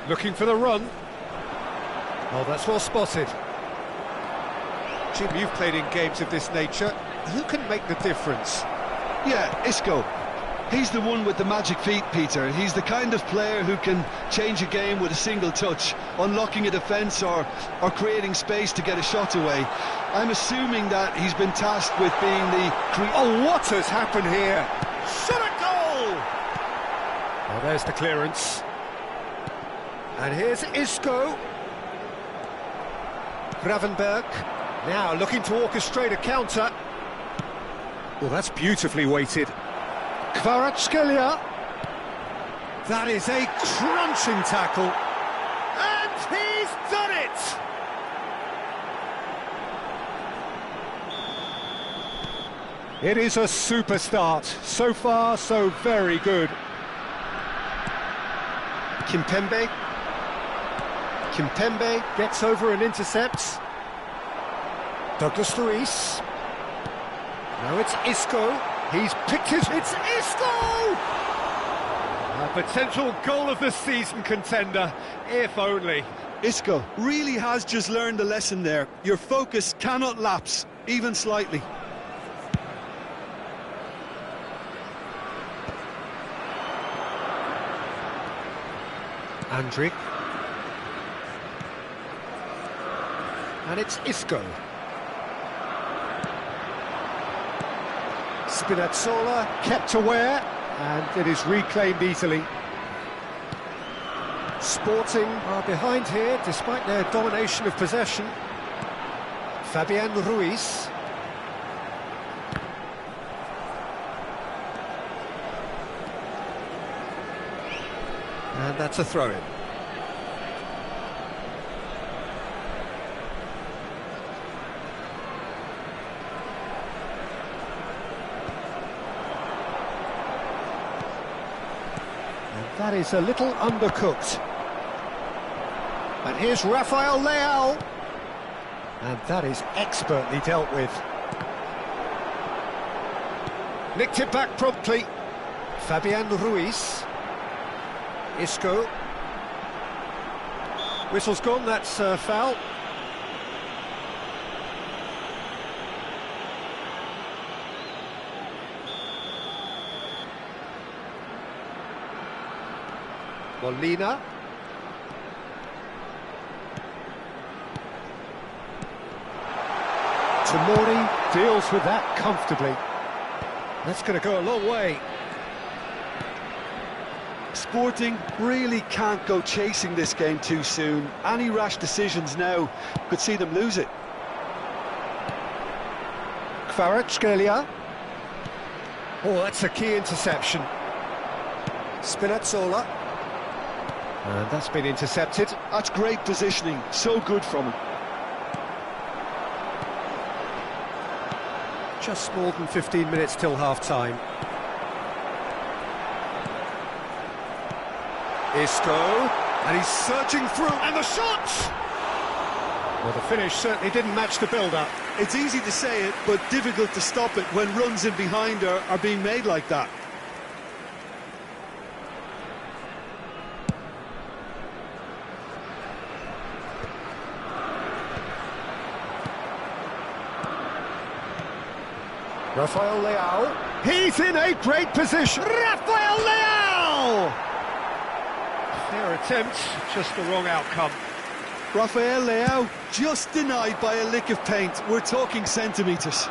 Looking for the run. Oh, that's well spotted. Jim, you've played in games of this nature. Who can make the difference? Yeah, Isco. He's the one with the magic feet, Peter. He's the kind of player who can change a game with a single touch, unlocking a defence or creating space to get a shot away. I'm assuming that he's been tasked with being the... Oh, what has happened here? Shot a goal! Oh, there's the clearance. And here's Isco. Gravenberg. Now looking to orchestrate a counter. Well, that's beautifully weighted. Kvaratskhelia. That is a crunching tackle. And he's done it! It is a super start. So far, so very good. Kimpembe. Kimpembe gets over and intercepts. Douglas Luiz. Now it's Isco. He's picked his... It's Isco! A potential goal of the season contender, if only. Isco really has just learned the lesson there. Your focus cannot lapse, even slightly. Andrić. And it's Isco. Spinazzola kept aware, and it is reclaimed easily. Sporting are behind here, despite their domination of possession. Fabian Ruiz. And that's a throw-in. That is a little undercooked. And here's Rafael Leao. And that is expertly dealt with. Nicked it back promptly. Fabian Ruiz. Isco. Whistle's gone, that's foul. Molina. Tomori deals with that comfortably. That's going to go a long way. Sporting really can't go chasing this game too soon. Any rash decisions now could see them lose it. Kvaratskhelia. Oh, that's a key interception. Spinazzola. And that's been intercepted. That's great positioning, so good from him. Just more than 15 minutes till half-time. Isco, and he's surging through, and the shot! Well, the finish certainly didn't match the build-up. It's easy to say it, but difficult to stop it when runs in behind are being made like that. Rafael Leao. He's in a great position. Rafael Leao! Fair attempt, just the wrong outcome. Rafael Leao just denied by a lick of paint. We're talking centimetres.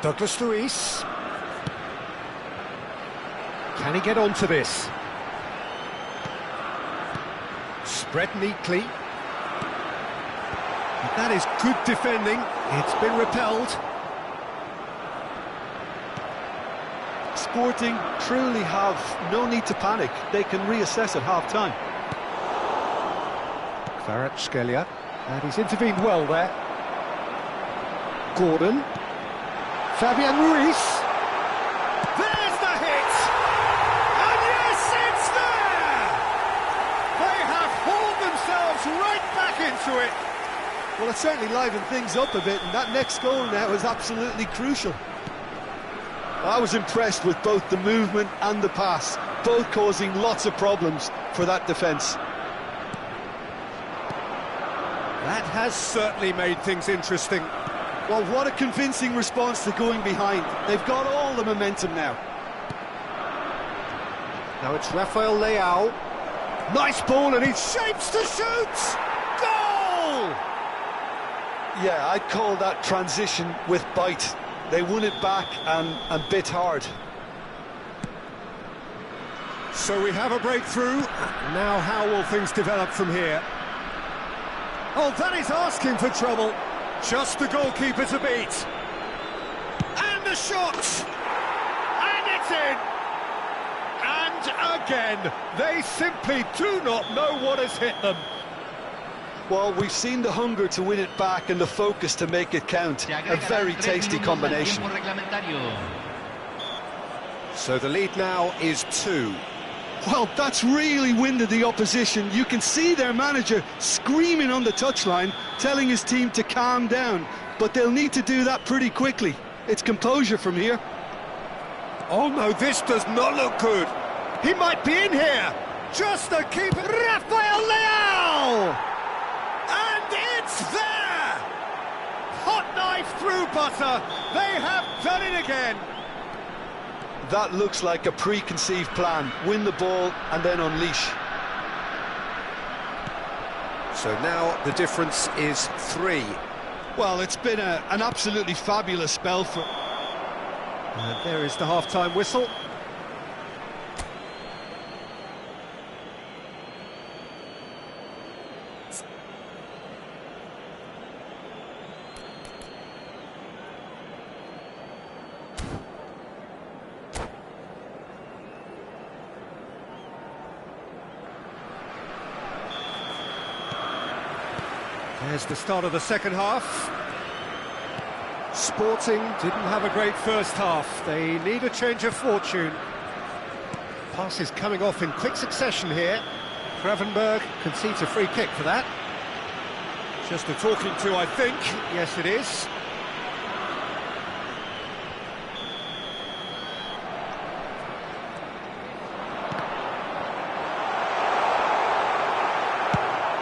Douglas Luiz. Can he get onto this? Spread neatly. That is good defending. It's been repelled. Sporting truly have no need to panic. They can reassess at half-time. Kvaratskhelia, and he's intervened well there. Gordon. Fabian Ruiz. There's the hit! And yes, it's there! They have hauled themselves right back into it. Well, it certainly livened things up a bit, and that next goal now is absolutely crucial. I was impressed with both the movement and the pass. both causing lots of problems for that defence. That has certainly made things interesting. Well, what a convincing response to going behind. They've got all the momentum now. Now it's Rafael Leao. Nice ball, and he shapes to shoot! Goal! Yeah, I'd call that transition with bite. They won it back and bit hard. So we have a breakthrough. Now how will things develop from here? Oh, that is asking for trouble. Just the goalkeeper to beat. And the shot! And it's in! And again, they simply do not know what has hit them. Well, we've seen the hunger to win it back and the focus to make it count. A very tasty combination. So the lead now is 2. Well, that's really winded the opposition. You can see their manager screaming on the touchline, telling his team to calm down. But they'll need to do that pretty quickly. It's composure from here. Oh no, this does not look good. He might be in here. Just a keeper, Rafael Leao! And it's there! Hot knife through butter. They have done it again. That looks like a preconceived plan. Win the ball and then unleash. So now the difference is 3. Well, it's been an absolutely fabulous spell for... And there is the half-time whistle. There's the start of the second half. Sporting didn't have a great first half. They need a change of fortune. Passes coming off in quick succession here. Gravenberg concedes a free kick for that. Just a talking to, I think. Yes, it is.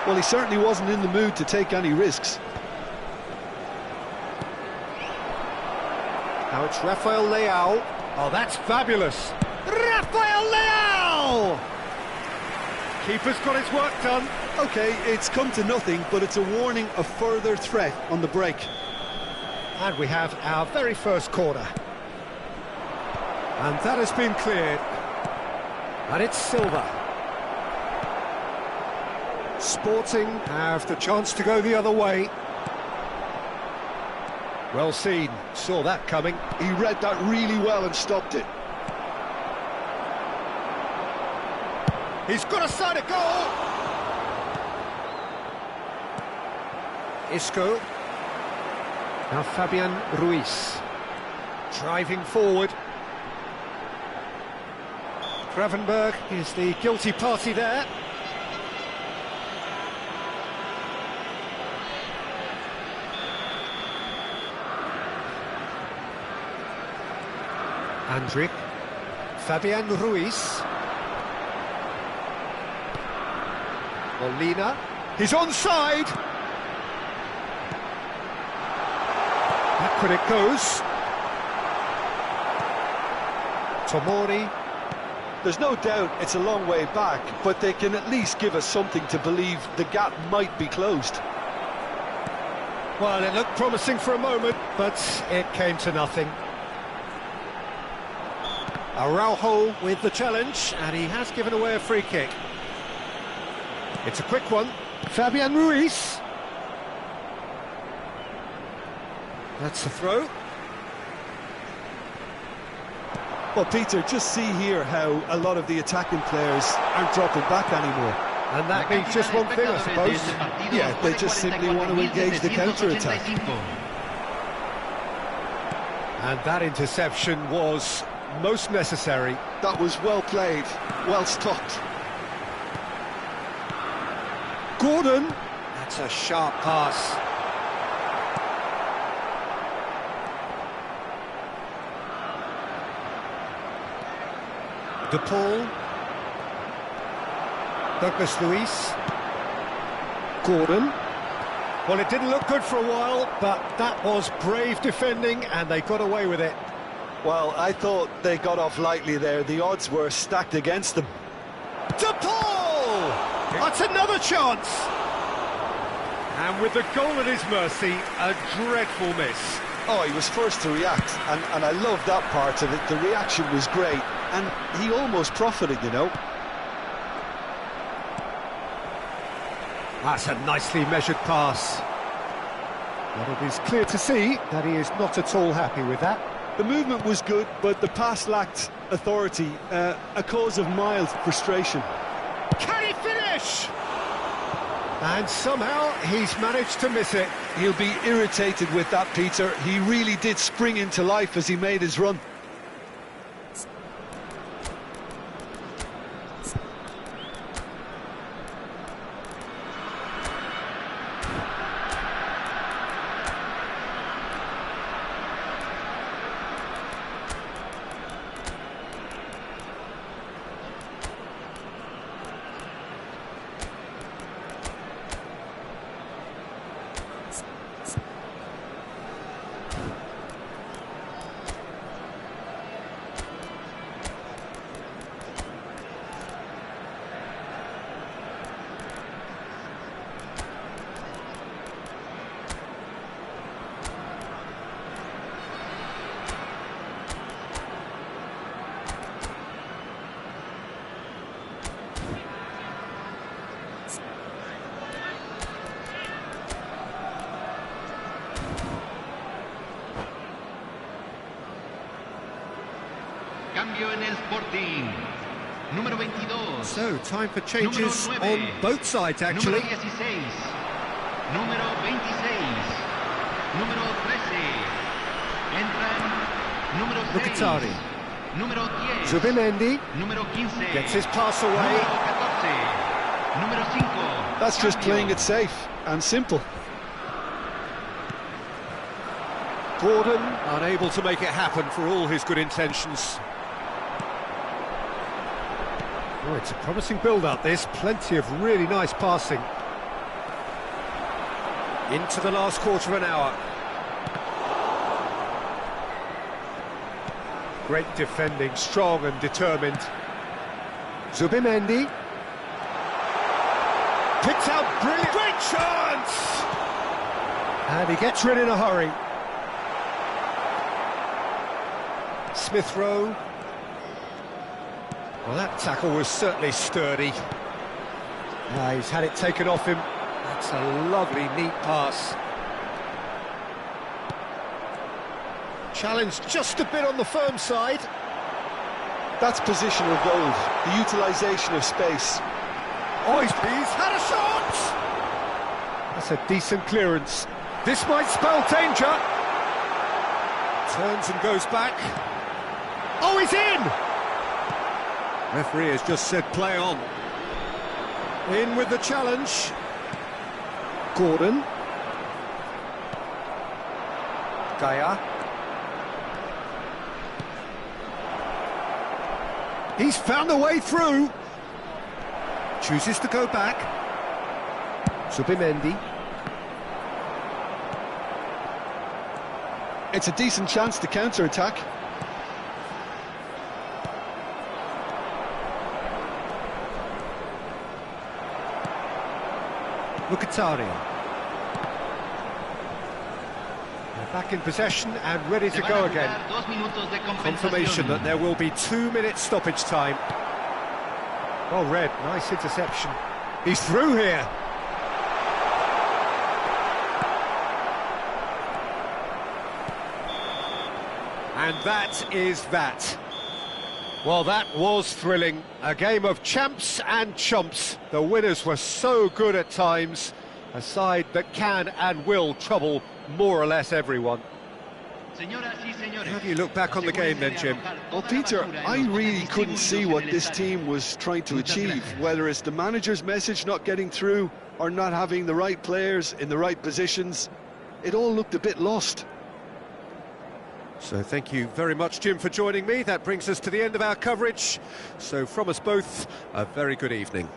Well, he certainly wasn't in the mood to take any risks. Now it's Rafael Leao. Oh, that's fabulous. Rafael Leao! Keeper's got his work done. OK, it's come to nothing, but it's a warning of further threat on the break. And we have our very first corner. And that has been cleared. And it's Silva. Sporting have the chance to go the other way. Well seen, saw that coming. He read that really well and stopped it. He's got a side of goal! Isco. Now Fabian Ruiz. Driving forward. Gravenberg is the guilty party there. Andrick, Fabian Ruiz, Molina, he's onside! Backward it goes. Tomori. There's no doubt it's a long way back, but they can at least give us something to believe the gap might be closed. Well, it looked promising for a moment, but it came to nothing. Araujo with the challenge, and he has given away a free kick. It's a quick one. Fabian Ruiz. That's the throw. Well, Peter, just see here how a lot of the attacking players aren't dropping back anymore. And that means just one thing, I suppose. Yeah, they just simply want to engage the counter-attack. And that interception was most necessary. That was well played, well stopped. Gordon. That's a sharp pass. De Paul. Douglas Luiz. Gordon. Well, it didn't look good for a while, but that was brave defending, and they got away with it. Well, I thought they got off lightly there. The odds were stacked against them. To Paul! That's another chance! And with the goal at his mercy, a dreadful miss. Oh, he was first to react, and I love that part of it. The reaction was great, and he almost profited, you know. That's a nicely measured pass. But it is clear to see that he is not at all happy with that. The movement was good, but the pass lacked authority, a cause of mild frustration. Can he finish? And somehow he's managed to miss it. He'll be irritated with that, Peter. He really did spring into life as he made his run. Cambio en el Sporting. Número 22. So, time for changes on both sides, actually. Número 16. Número 26. Número 13. Entran número 6. Mkhitaryan. Número 10. Zubimendi Número 15. gets his pass away. Número 14. Número 5. That's just Cambio. playing it safe and simple. Gordon unable to make it happen for all his good intentions. Oh, it's a promising build-up, this. Plenty of really nice passing. Into the last quarter of an hour. Great defending, strong and determined. Zubimendi. Picked out brilliant. Great chance! And he gets rid in a hurry. Smith Rowe. Well, that tackle was certainly sturdy. He's had it taken off him. That's a lovely, neat pass. Challenged just a bit on the firm side. That's positional gold, the utilisation of space. Oh, he's had a shot! That's a decent clearance. This might spell danger. Turns and goes back. Oh, he's in! Referee has just said play on. In with the challenge. Gordon. Gaia. He's found a way through. Chooses to go back. Zubimendi. It's a decent chance to counter-attack. Mkhitaryan. They're back in possession and ready to go again. Confirmation that there will be 2 minutes stoppage time. Well read, nice interception. He's through here. And that is that. Well, that was thrilling. A game of champs and chumps. The winners were so good at times. A side that can and will trouble more or less everyone. How do you look back on the game then, Jim? Well, Peter, I really couldn't see what this team was trying to achieve, whether it's the manager's message not getting through or not having the right players in the right positions. It all looked a bit lost. So thank you very much, Jim, for joining me. That brings us to the end of our coverage. So from us both, a very good evening.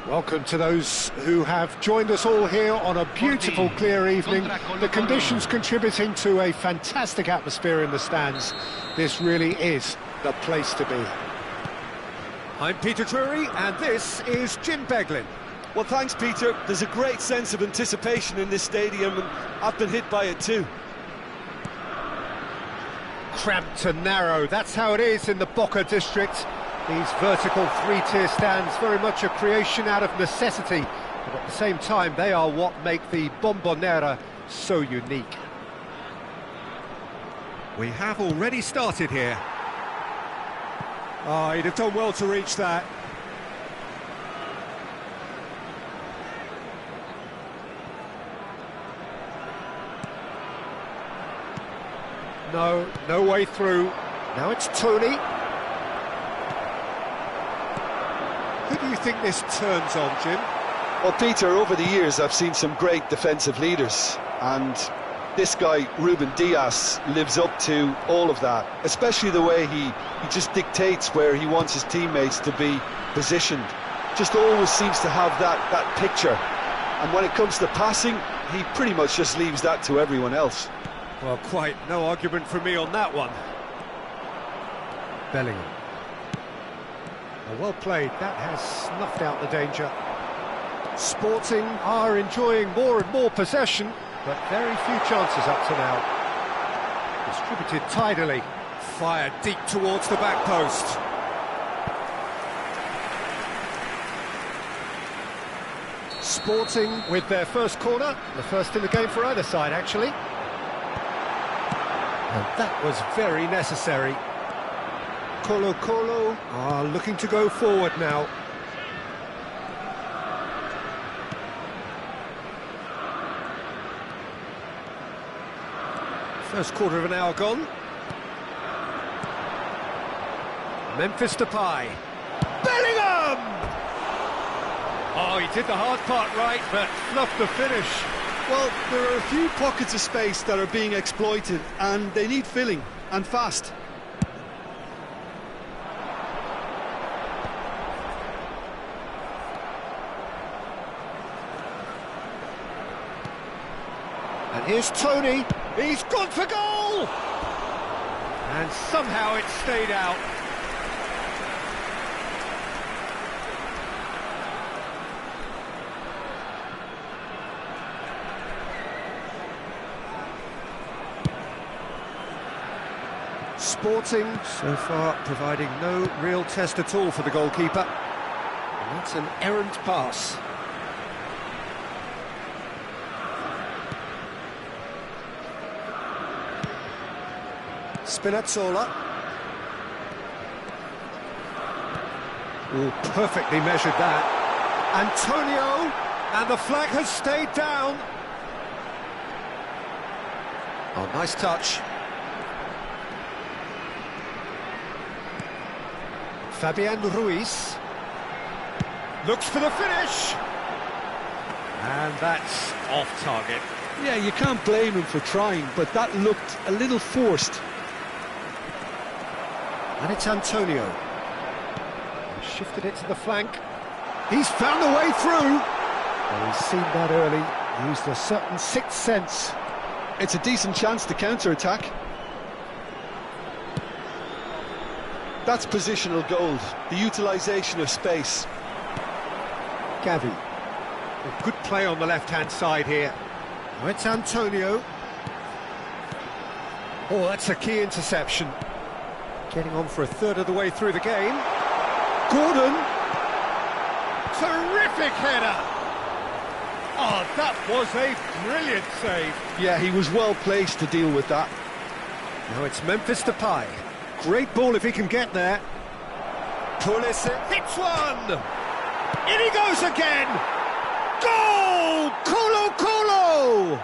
Welcome to those who have joined us all here on a beautiful, clear evening. The conditions contributing to a fantastic atmosphere in the stands. This really is the place to be. I'm Peter Drury, and this is Jim Beglin. Well, thanks, Peter. There's a great sense of anticipation in this stadium, and I've been hit by it too. Cramped and narrow, that's how it is in the Boca district. These vertical three-tier stands, very much a creation out of necessity, but at the same time they are what make the Bombonera so unique. We have already started here. Oh, he'd have done well to reach that. No way through. Now it's Tony. Who do you think this turns on, Jim? Well, Peter, over the years I've seen some great defensive leaders, and this guy, Ruben Dias, lives up to all of that, especially the way he just dictates where he wants his teammates to be positioned. Just always seems to have that picture, and when it comes to passing, he pretty much just leaves that to everyone else. Well, quite no argument from me on that one. Bellingham. Well played, that has snuffed out the danger. Sporting are enjoying more and more possession, but very few chances up to now. Distributed tidily, fired deep towards the back post. Sporting with their first corner, the first in the game for either side actually. And that was very necessary. Colo-Colo are looking to go forward now. First quarter of an hour gone. Memphis Depay. Bellingham! Oh, he did the hard part right, but fluffed the finish. Well, there are a few pockets of space that are being exploited, and they need filling, and fast. And here's Tony, he's gone for goal! And somehow it stayed out. Sporting, so far, providing no real test at all for the goalkeeper. And that's an errant pass. Spinazzola. Oh, perfectly measured that. Antonio, and the flag has stayed down. Oh, nice touch. Fabian Ruiz. Looks for the finish. And that's off target. Yeah, you can't blame him for trying, but that looked a little forced. And it's Antonio. He shifted it to the flank. He's found a way through. Well, he's seen that early, used a certain sixth sense. It's a decent chance to counter-attack. That's positional gold, the utilisation of space. Gavi. A good play on the left-hand side here. Now it's Antonio. Oh, that's a key interception. Getting on for a third of the way through the game. Gordon. Terrific header. Oh, that was a brilliant save. Yeah, he was well placed to deal with that. Now it's Memphis Depay. Great ball if he can get there. Pulisic hits one. In he goes again. Goal! Colo-Colo!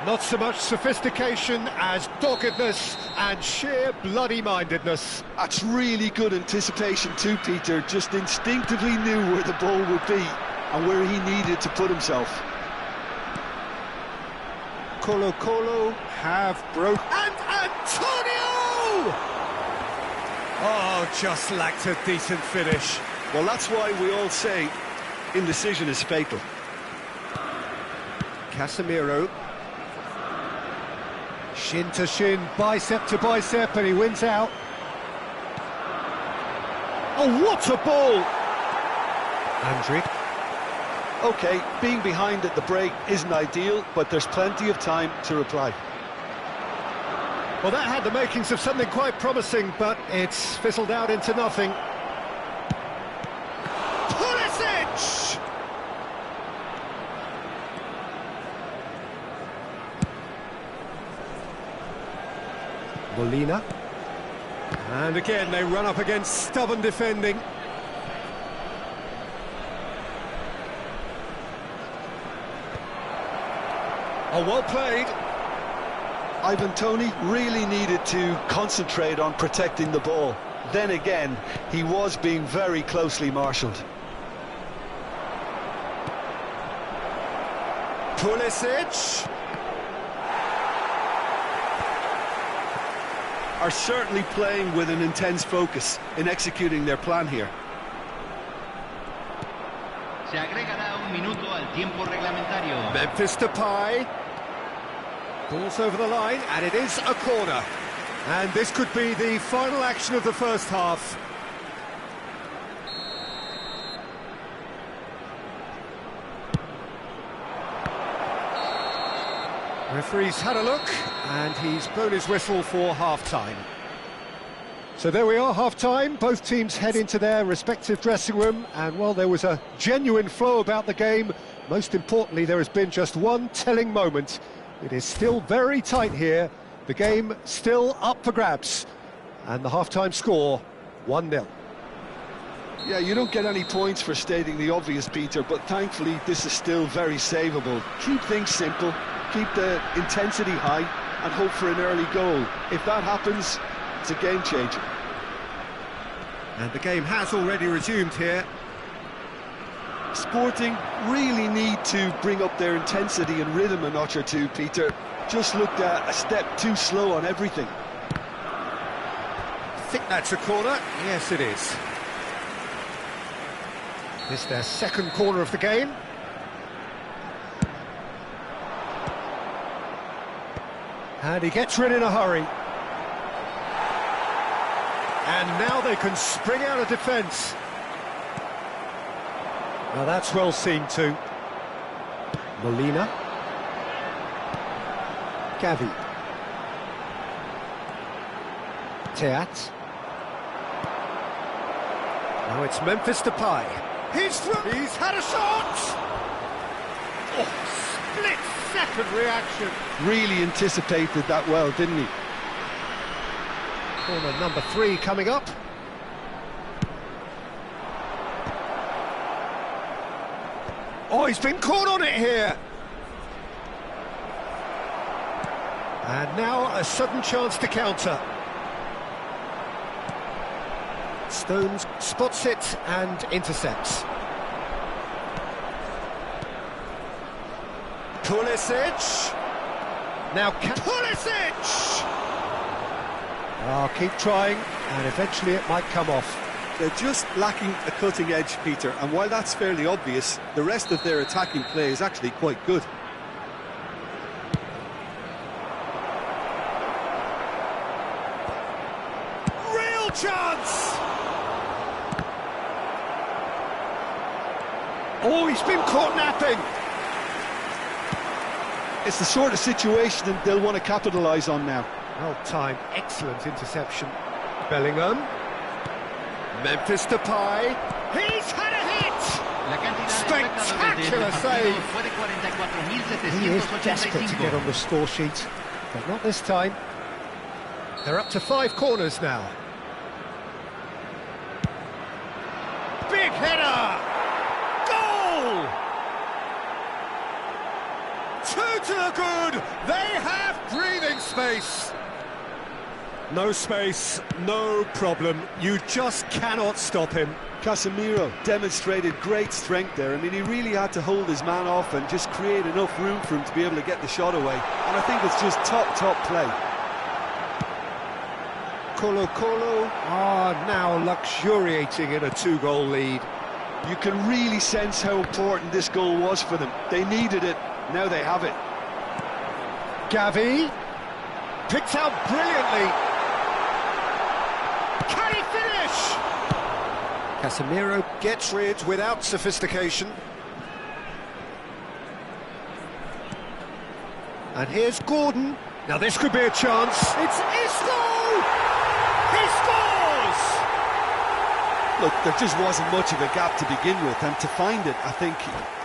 Not so much sophistication as doggedness and sheer bloody-mindedness. That's really good anticipation too, Peter. Just instinctively knew where the ball would be and where he needed to put himself. Colo-Colo have broke. And Antonio! Oh, just lacked a decent finish. Well, that's why we all say indecision is fatal. Casemiro. Shin to shin, bicep to bicep, and he wins out. Oh, what a ball! Andrick. OK, being behind at the break isn't ideal, but there's plenty of time to reply. Well, that had the makings of something quite promising, but it's fizzled out into nothing. Pulisic! Molina. And again, they run up against stubborn defending. Oh, well played. Ivan Toney really needed to concentrate on protecting the ball. Then again, he was being very closely marshalled. Pulisic. Are certainly playing with an intense focus in executing their plan here. Se agregará un minuto al tiempo reglamentario. Memphis Depay. Ball's over the line, and it is a corner. And this could be the final action of the first half. Referee's had a look, and he's blown his whistle for half-time. So there we are, half-time. Both teams head into their respective dressing room, and while there was a genuine flow about the game, most importantly, there has been just one telling moment. It is still very tight here, the game still up for grabs, and the half-time score, 1-0. Yeah, you don't get any points for stating the obvious, Peter, but thankfully this is still very savable. Keep things simple, keep the intensity high, and hope for an early goal. If that happens, it's a game changer. And the game has already resumed here. Sporting really need to bring up their intensity and rhythm a notch or two, Peter. Just looked a step too slow on everything. I think that's a corner. Yes, it is. This is their second corner of the game. And he gets rid in a hurry. And now they can spring out of defence. Now that's well seen too. Molina. Gavi. Teat. Now it's Memphis Depay. He's through. He's had a shot. Oh, split-second reaction. Really anticipated that well, didn't he? Corner number 3 coming up. Oh, he's been caught on it here. And now a sudden chance to counter. Stones spots it and intercepts. Pulisic. Now Pulisic! Oh, keep trying, and eventually it might come off. They're just lacking a cutting edge, Peter, and while that's fairly obvious, the rest of their attacking play is actually quite good. Real chance! Oh, he's been caught napping! It's the sort of situation that they'll want to capitalise on now. Well timed, excellent interception. Bellingham. Memphis Depay. He's had a hit! Spectacular save! He is desperate to get on the score sheet, but not this time. They're up to 5 corners now. Big header! Goal! 2 to the good! They have breathing space! No space, no problem. You just cannot stop him. Casemiro demonstrated great strength there. I mean, he really had to hold his man off and just create enough room for him to be able to get the shot away. And I think it's just top play. Colo-Colo are now luxuriating in a two-goal lead. You can really sense how important this goal was for them. They needed it, now they have it. Gavi, picked out brilliantly. Can he finish? Casemiro gets rid without sophistication. And here's Gordon. Now this could be a chance. It's Isco! He scores! Look, there just wasn't much of a gap to begin with, and to find it, I think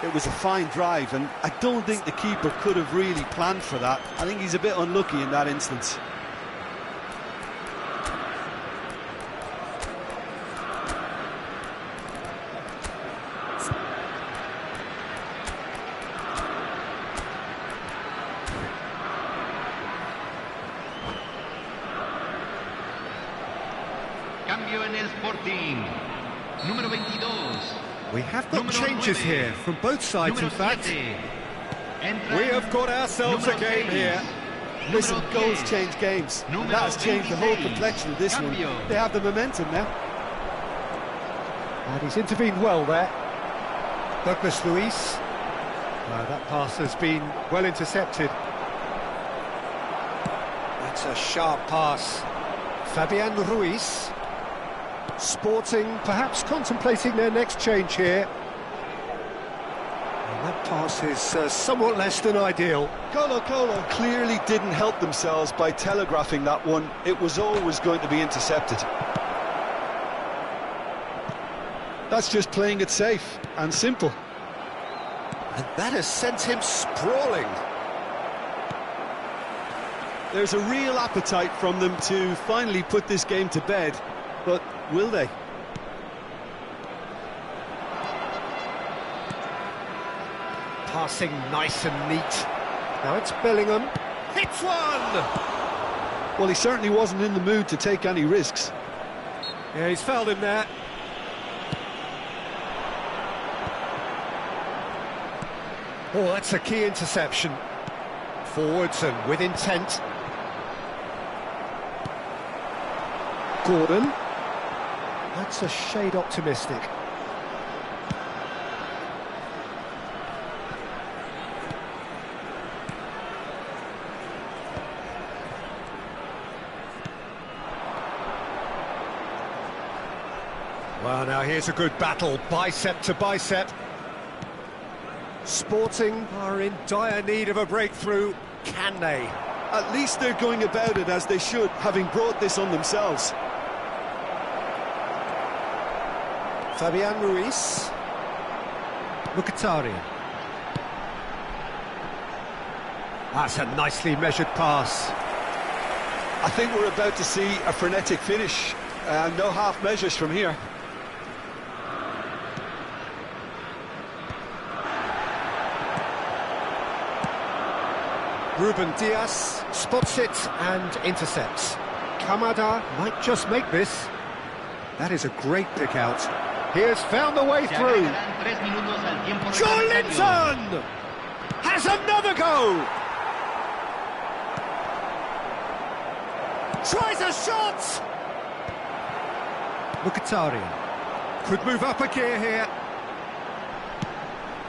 it was a fine drive, and I don't think the keeper could have really planned for that. I think he's a bit unlucky in that instance. Cambio en el Sporting. Número 22. We have got changes here from both sides, in fact. We have got ourselves a game here. Listen, goals change games, and that has changed the whole complexion of this one. They have the momentum now. And he's intervened well there. Douglas Luiz. That pass has been well intercepted. That's a sharp pass. Fabian Ruiz. Sporting perhaps contemplating their next change here. And that pass is somewhat less than ideal. Colo-Colo clearly didn't help themselves by telegraphing that one. It was always going to be intercepted. That's just playing it safe and simple. And that has sent him sprawling. There's a real appetite from them to finally put this game to bed, but will they? Passing nice and neat. Now it's Bellingham. Hits one! Well, he certainly wasn't in the mood to take any risks. Yeah, he's fouled him there. Oh, that's a key interception. Forwards and with intent. Gordon. That's a shade optimistic. Well, now here's a good battle, bicep to bicep. Sporting are in dire need of a breakthrough. Can they? At least they're going about it as they should, having brought this on themselves. Fabian Ruiz. Mkhitaryan. That's a nicely measured pass. I think we're about to see a frenetic finish. No half measures from here. Ruben Diaz spots it and intercepts. Kamada might just make this. That is a great pick out. He has found the way through. Joelinton has another go. Tries a shot. Mkhitaryan could move up a gear here.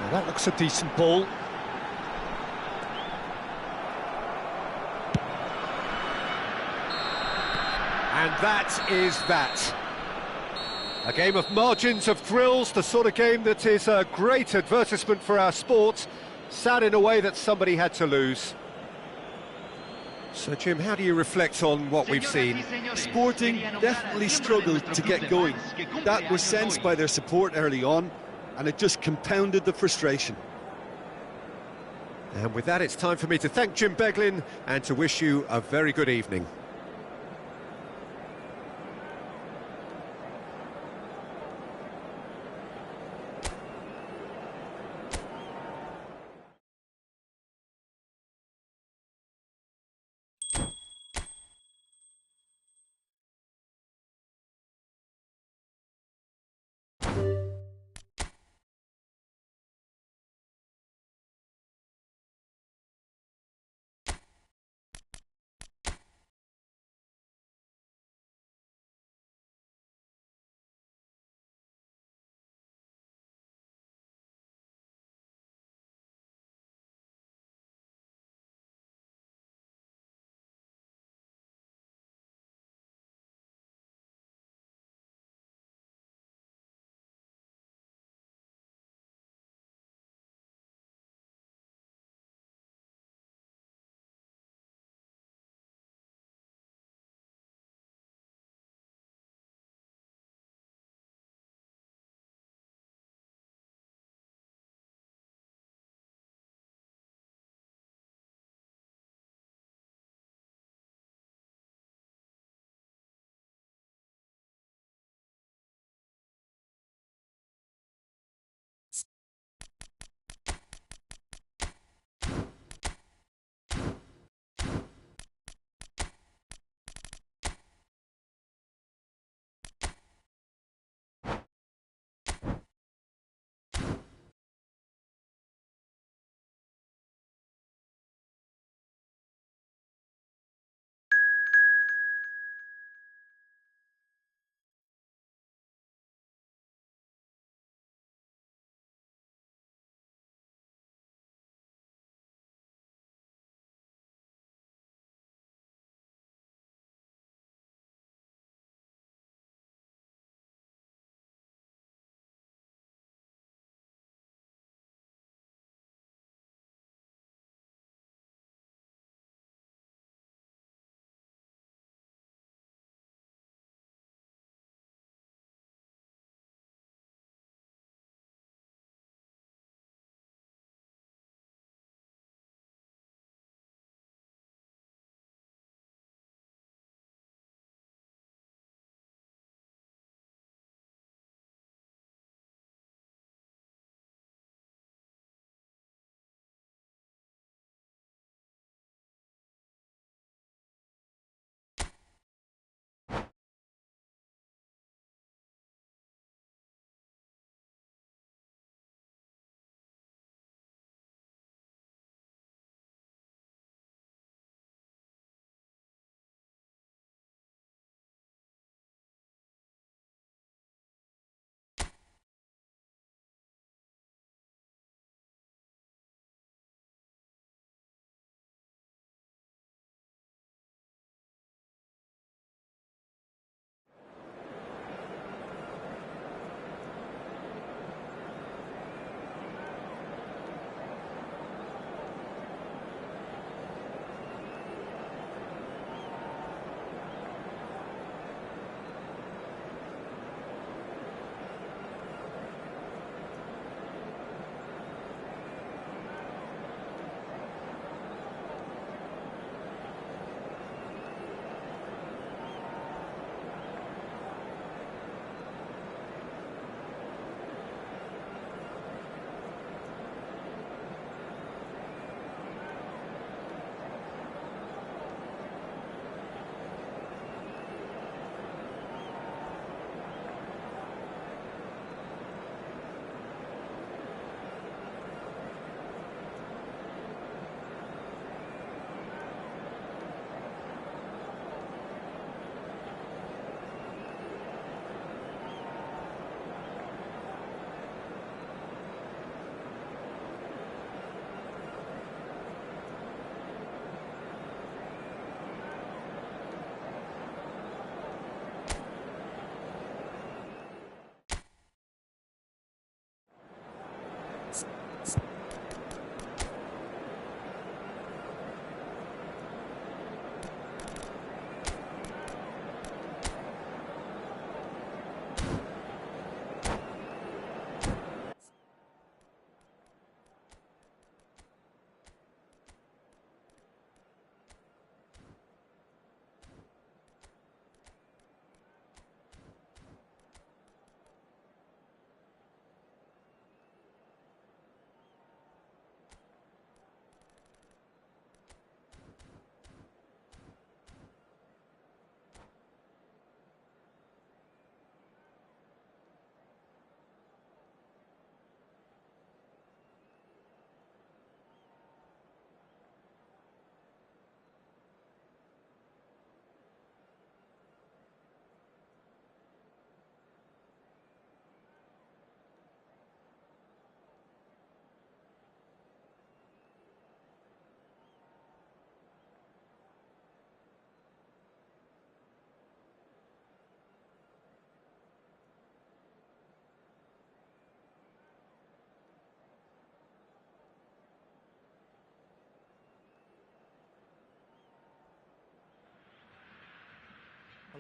Now that looks a decent ball. And that is that. A game of margins, of thrills, the sort of game that is a great advertisement for our sport. Sad in a way that somebody had to lose. So, Jim, how do you reflect on what we've seen? Sporting definitely struggled to get going. That was sensed by their support early on, and it just compounded the frustration. And with that, it's time for me to thank Jim Beglin and to wish you a very good evening.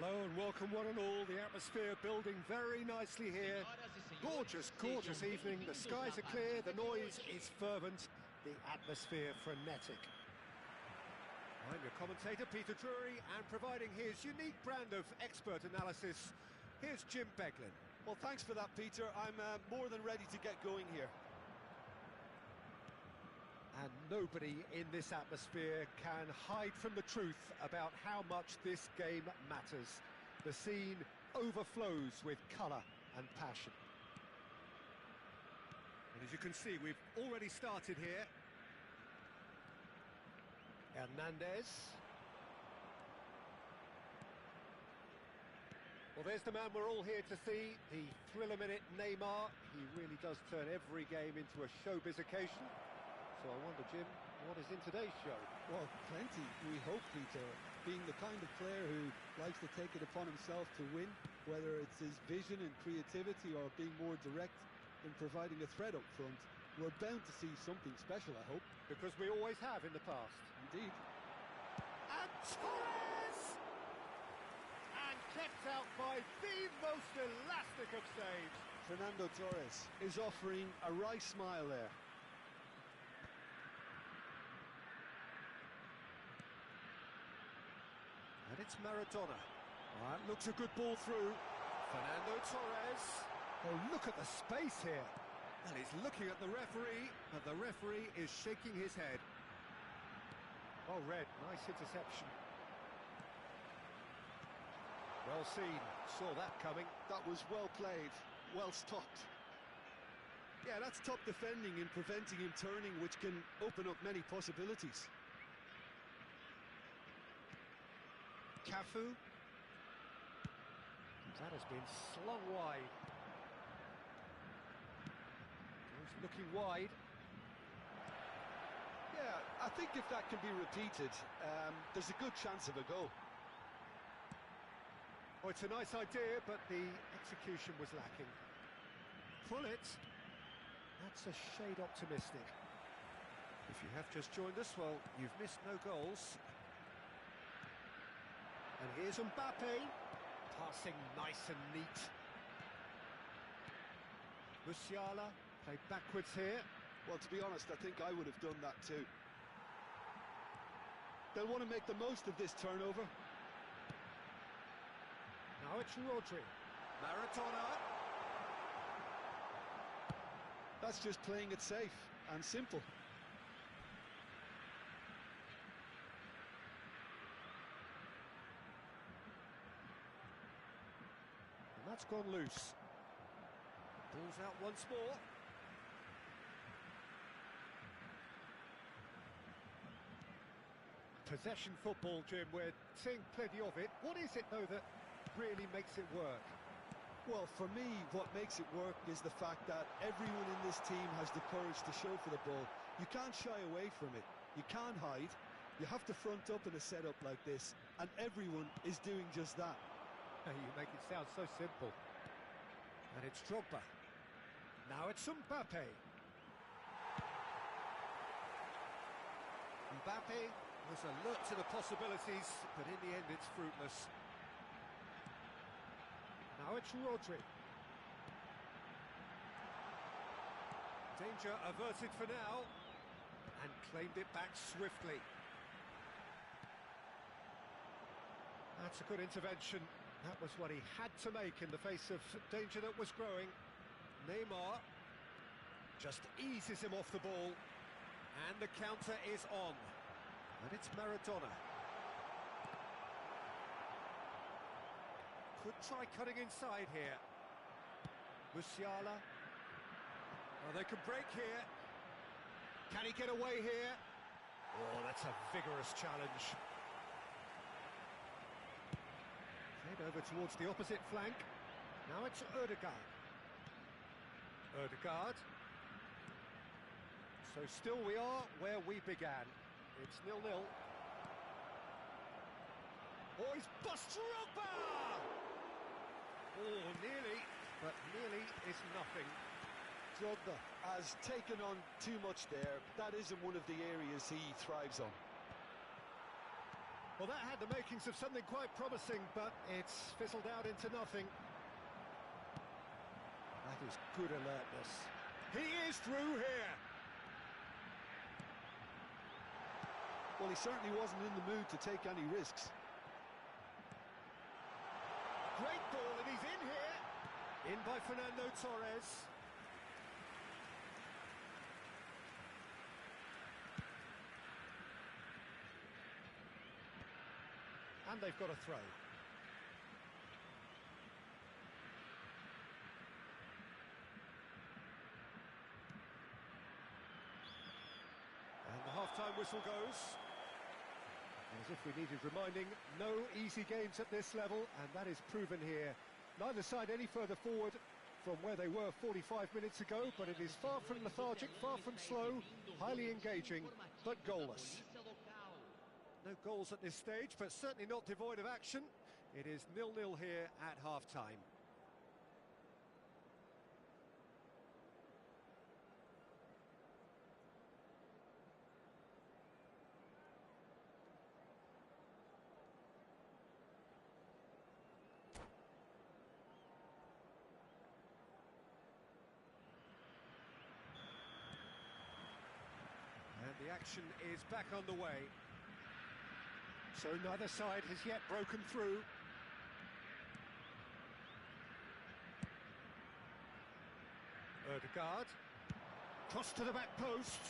Hello and welcome one and all. The atmosphere building very nicely here. Gorgeous, gorgeous evening. The skies are clear, the noise is fervent, the atmosphere frenetic. I'm your commentator, Peter Drury, and providing his unique brand of expert analysis, here's Jim Beglin. Well, thanks for that, Peter. I'm more than ready to get going here. And nobody in this atmosphere can hide from the truth about how much this game matters. The scene overflows with colour and passion. And as you can see, we've already started here. Hernandez. Well, there's the man we're all here to see, the thriller-minute Neymar. He really does turn every game into a showbiz occasion. So I wonder, Jim, what is in today's show? Well, plenty, we hope, Peter. Being the kind of player who likes to take it upon himself to win, whether it's his vision and creativity or being more direct in providing a threat up front, we're bound to see something special, I hope. Because we always have in the past. Indeed. And Torres! And kept out by the most elastic of saves. Fernando Torres is offering a wry smile there. And it's Maradona. That looks a good ball through. Fernando Torres. Oh, look at the space here. Well, he's looking at the referee, but the referee is shaking his head. Oh, Red, nice interception. Well seen, saw that coming. That was well played, well stopped. Yeah, that's top defending in preventing him turning, which can open up many possibilities. Cafu. That has been slung wide. He's looking wide. Yeah, I think if that can be repeated, there's a good chance of a goal. Oh, it's a nice idea, but the execution was lacking. Pullet. That's a shade optimistic. If you have just joined us, well, you've missed no goals. And here's Mbappe, passing nice and neat. Musiala played backwards here. Well, to be honest, I think I would have done that too. They'll want to make the most of this turnover. Now it's Rodri. Maradona. That's just playing it safe and simple. And that's gone loose. Ball's out once more. Possession football, Jim, we're seeing plenty of it. What is it, though, that really makes it work? Well, for me, what makes it work is the fact that everyone in this team has the courage to show for the ball. You can't shy away from it. You can't hide. You have to front up in a setup like this, and everyone is doing just that. You make it sound so simple. And it's Drogba. Now it's Mbappe. Mbappe was alert to the possibilities, but in the end it's fruitless. Now it's Rodri. Danger averted for now, and claimed it back swiftly. That's a good intervention. That was what he had to make in the face of danger that was growing. Neymar just eases him off the ball, and the counter is on. And it's Maradona. Could try cutting inside here. Musiala. Oh, they can break here. Can he get away here? Oh, that's a vigorous challenge. Head over towards the opposite flank. Now it's Ødegaard. Ødegaard. So still we are where we began. It's 0-0. Oh, he's bust Drogba! Oh, nearly, but nearly is nothing. Drogba has taken on too much there. That isn't one of the areas he thrives on. Well, that had the makings of something quite promising, but it's fizzled out into nothing. That is good alertness. He is through here. Well, he certainly wasn't in the mood to take any risks. Great ball, and he's in here. In by Fernando Torres. And they've got a throw. And the half-time whistle goes. As if we needed reminding, no easy games at this level, and that is proven here. Neither side any further forward from where they were 45 minutes ago, but it is far from lethargic, far from slow, highly engaging, but goalless. No goals at this stage, but certainly not devoid of action. It is 0-0 here at half-time. And the action is back on the way. So neither side has yet broken through. Ødegaard. Cross to the back post.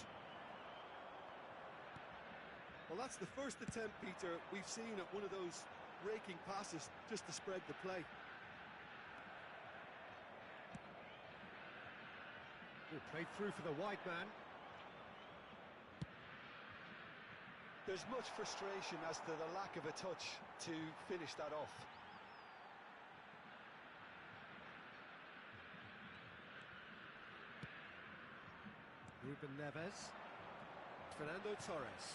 Well, that's the first attempt, Peter, we've seen at one of those raking passes just to spread the play. Played through for the wide man. There's much frustration as to the lack of a touch to finish that off. Ruben Neves. Fernando Torres.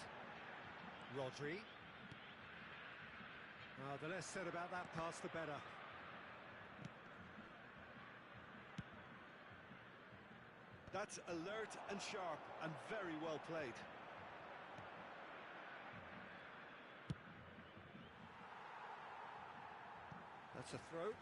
Rodri. The less said about that pass, the better. That's alert and sharp and very well played. That's a throw.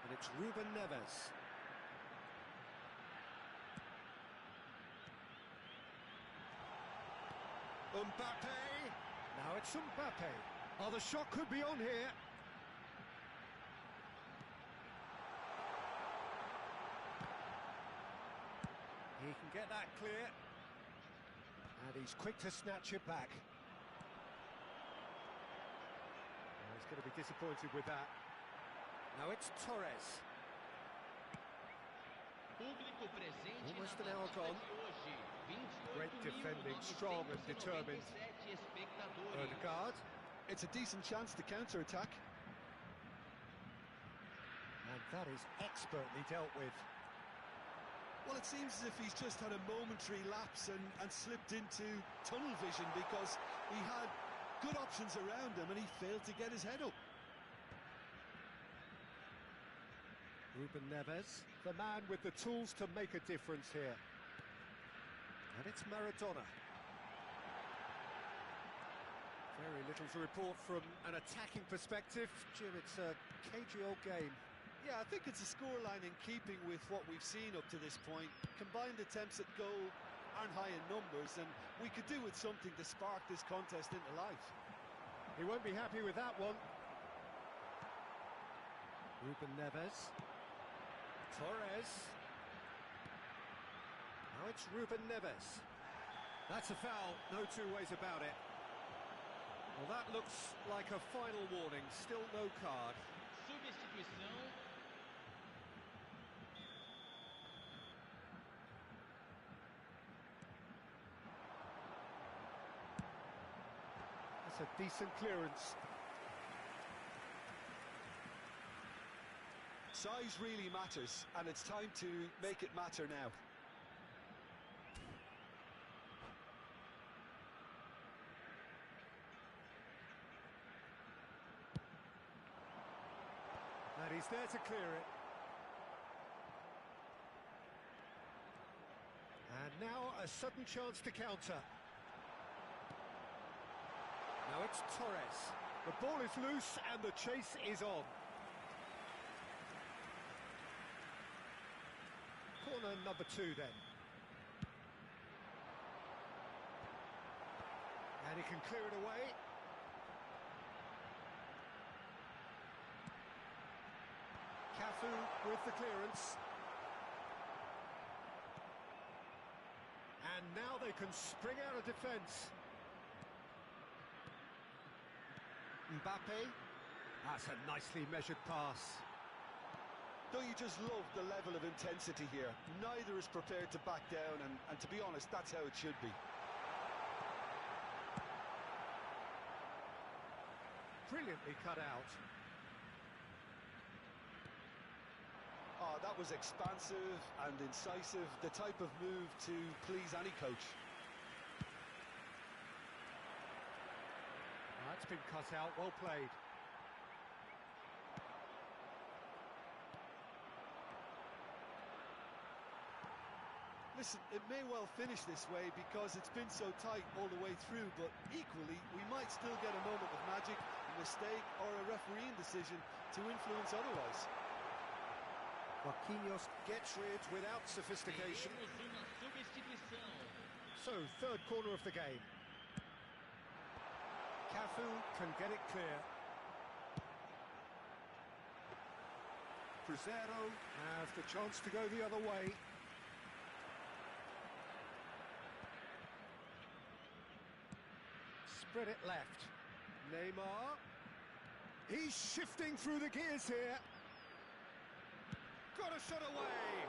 And it's Ruben Neves. Mbappe. Now it's Mbappe. Oh, the shot could be on here. He can get that clear. And he's quick to snatch it back. Oh, he's going to be disappointed with that. Now it's Torres. Almost an hour gone. Great defending, strong and determined. Ødegaard. It's a decent chance to counter-attack. And that is expertly dealt with. Well, it seems as if he's just had a momentary lapse and slipped into tunnel vision because he had good options around him and he failed to get his head up. Ruben Neves, the man with the tools to make a difference here. And it's Maradona. Very little to report from an attacking perspective. Jim, it's a cagey old game. Yeah, I think it's a scoreline in keeping with what we've seen up to this point. Combined attempts at goal aren't high in numbers, and we could do with something to spark this contest into life. He won't be happy with that one. Ruben Neves. Torres. Now it's Ruben Neves. That's a foul, no two ways about it. Well, that looks like a final warning, still no card. Substituição. That's a decent clearance. Size really matters, and it's time to make it matter now. And he's there to clear it. And now a sudden chance to counter. Now it's Torres. The ball is loose and the chase is on. Corner number 2 then. And he can clear it away. Cafu with the clearance. And now they can spring out of defence. Mbappe. That's a nicely measured pass. Don't you just love the level of intensity here? Neither is prepared to back down, and to be honest, that's how it should be. Brilliantly cut out. Oh, that was expansive and incisive, the type of move to please any coach. That's been cut out, well played. Listen, it may well finish this way because it's been so tight all the way through, but equally, we might still get a moment of magic, a mistake, or a refereeing decision to influence otherwise. Marquinhos gets rid without sophistication. So, third corner of the game. Cafu can get it clear. Cruzeiro have the chance to go the other way. Spread it left. Neymar. He's shifting through the gears here. Got a shot away.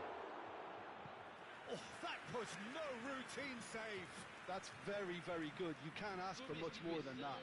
Oh, that was no routine save. That's very, very good. You can't ask for much more than that.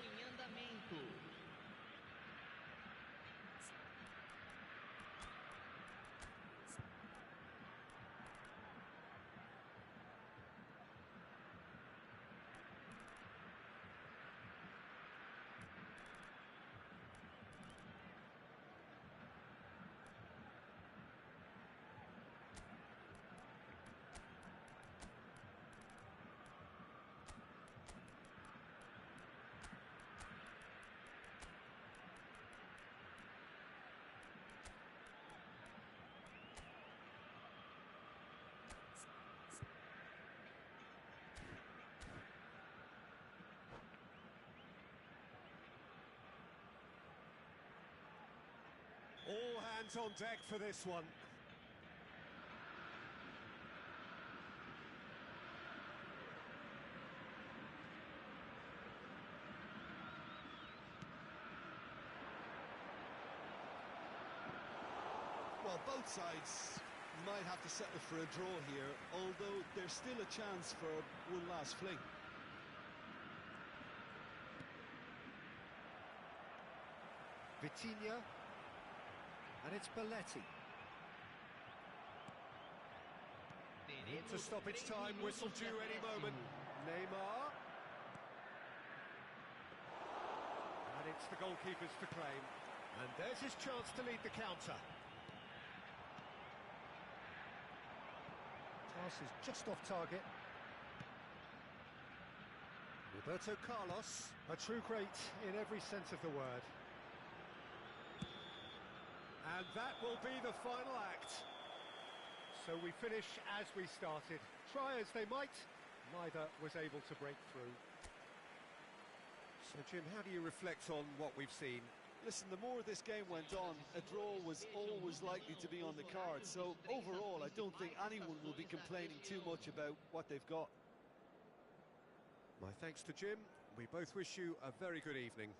All hands on deck for this one. Well, both sides might have to settle for a draw here, although there's still a chance for one last fling. Vitinha. And it's Belletti. To stop its time, whistle due any moment. Neymar. And it's the goalkeepers to claim. And there's his chance to lead the counter. Pass is just off target. Roberto Carlos, a true great in every sense of the word. And that will be the final act. So we finish as we started. Try as they might, neither was able to break through. So Jim, how do you reflect on what we've seen? Listen, the more this game went on, a draw was always likely to be on the card. So overall, I don't think anyone will be complaining too much about what they've got. My thanks to Jim. We both wish you a very good evening.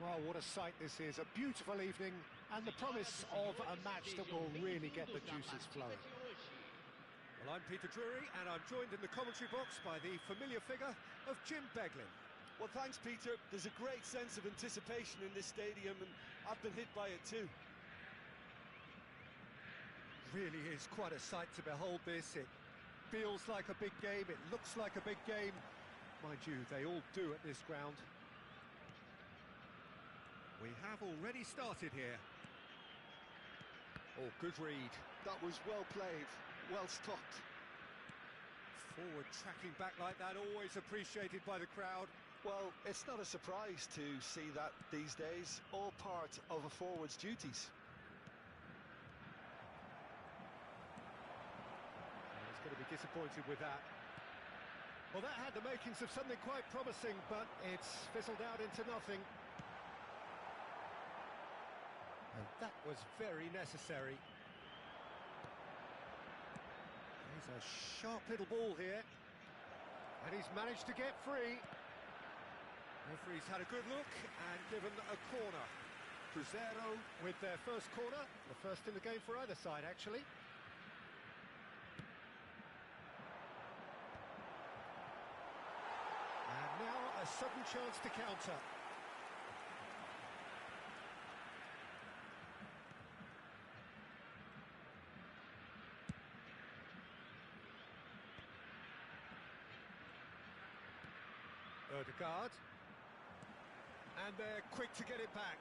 Well, what a sight this is. A beautiful evening and the promise of a match that will really get the juices flowing. Well, I'm Peter Drury, and I'm joined in the commentary box by the familiar figure of Jim Beglin. Well, thanks, Peter. There's a great sense of anticipation in this stadium, and I've been hit by it too. Really is quite a sight to behold this. It feels like a big game, it looks like a big game. Mind you, they all do at this ground. We have already started here. Oh, good read. That was well played, well stopped. Forward tracking back like that, always appreciated by the crowd. Well, it's not a surprise to see that these days, all part of a forward's duties. He's going to be disappointed with that. Well, that had the makings of something quite promising, but it's fizzled out into nothing. And that was very necessary. There's a sharp little ball here. And he's managed to get free. Referee's had a good look and given a corner. Cruzeiro with their first corner, the first in the game for either side, actually. And now a sudden chance to counter. Ødegaard. And they're quick to get it back.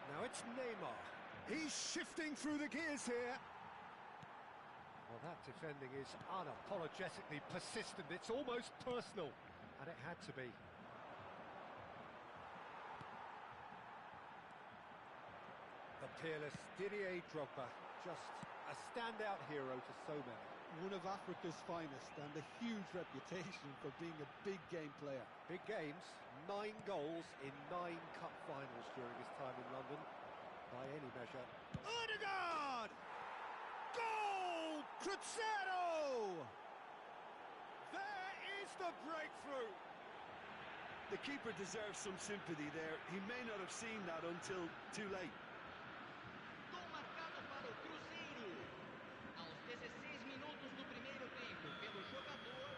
Now it's Neymar. He's shifting through the gears here. Well, that defending is unapologetically persistent. It's almost personal. And it had to be. The peerless Didier Drogba. Just a standout hero to so many. One of Africa's finest and a huge reputation for being a big game player. Big games, 9 goals in 9 cup finals during his time in London, by any measure. Ødegaard! Goal! Cruzeiro! There is the breakthrough! The keeper deserves some sympathy there. He may not have seen that until too late. Gol marcado para o Cruzeiro. Aos 16 minutos do primeiro tempo, pelo jogador.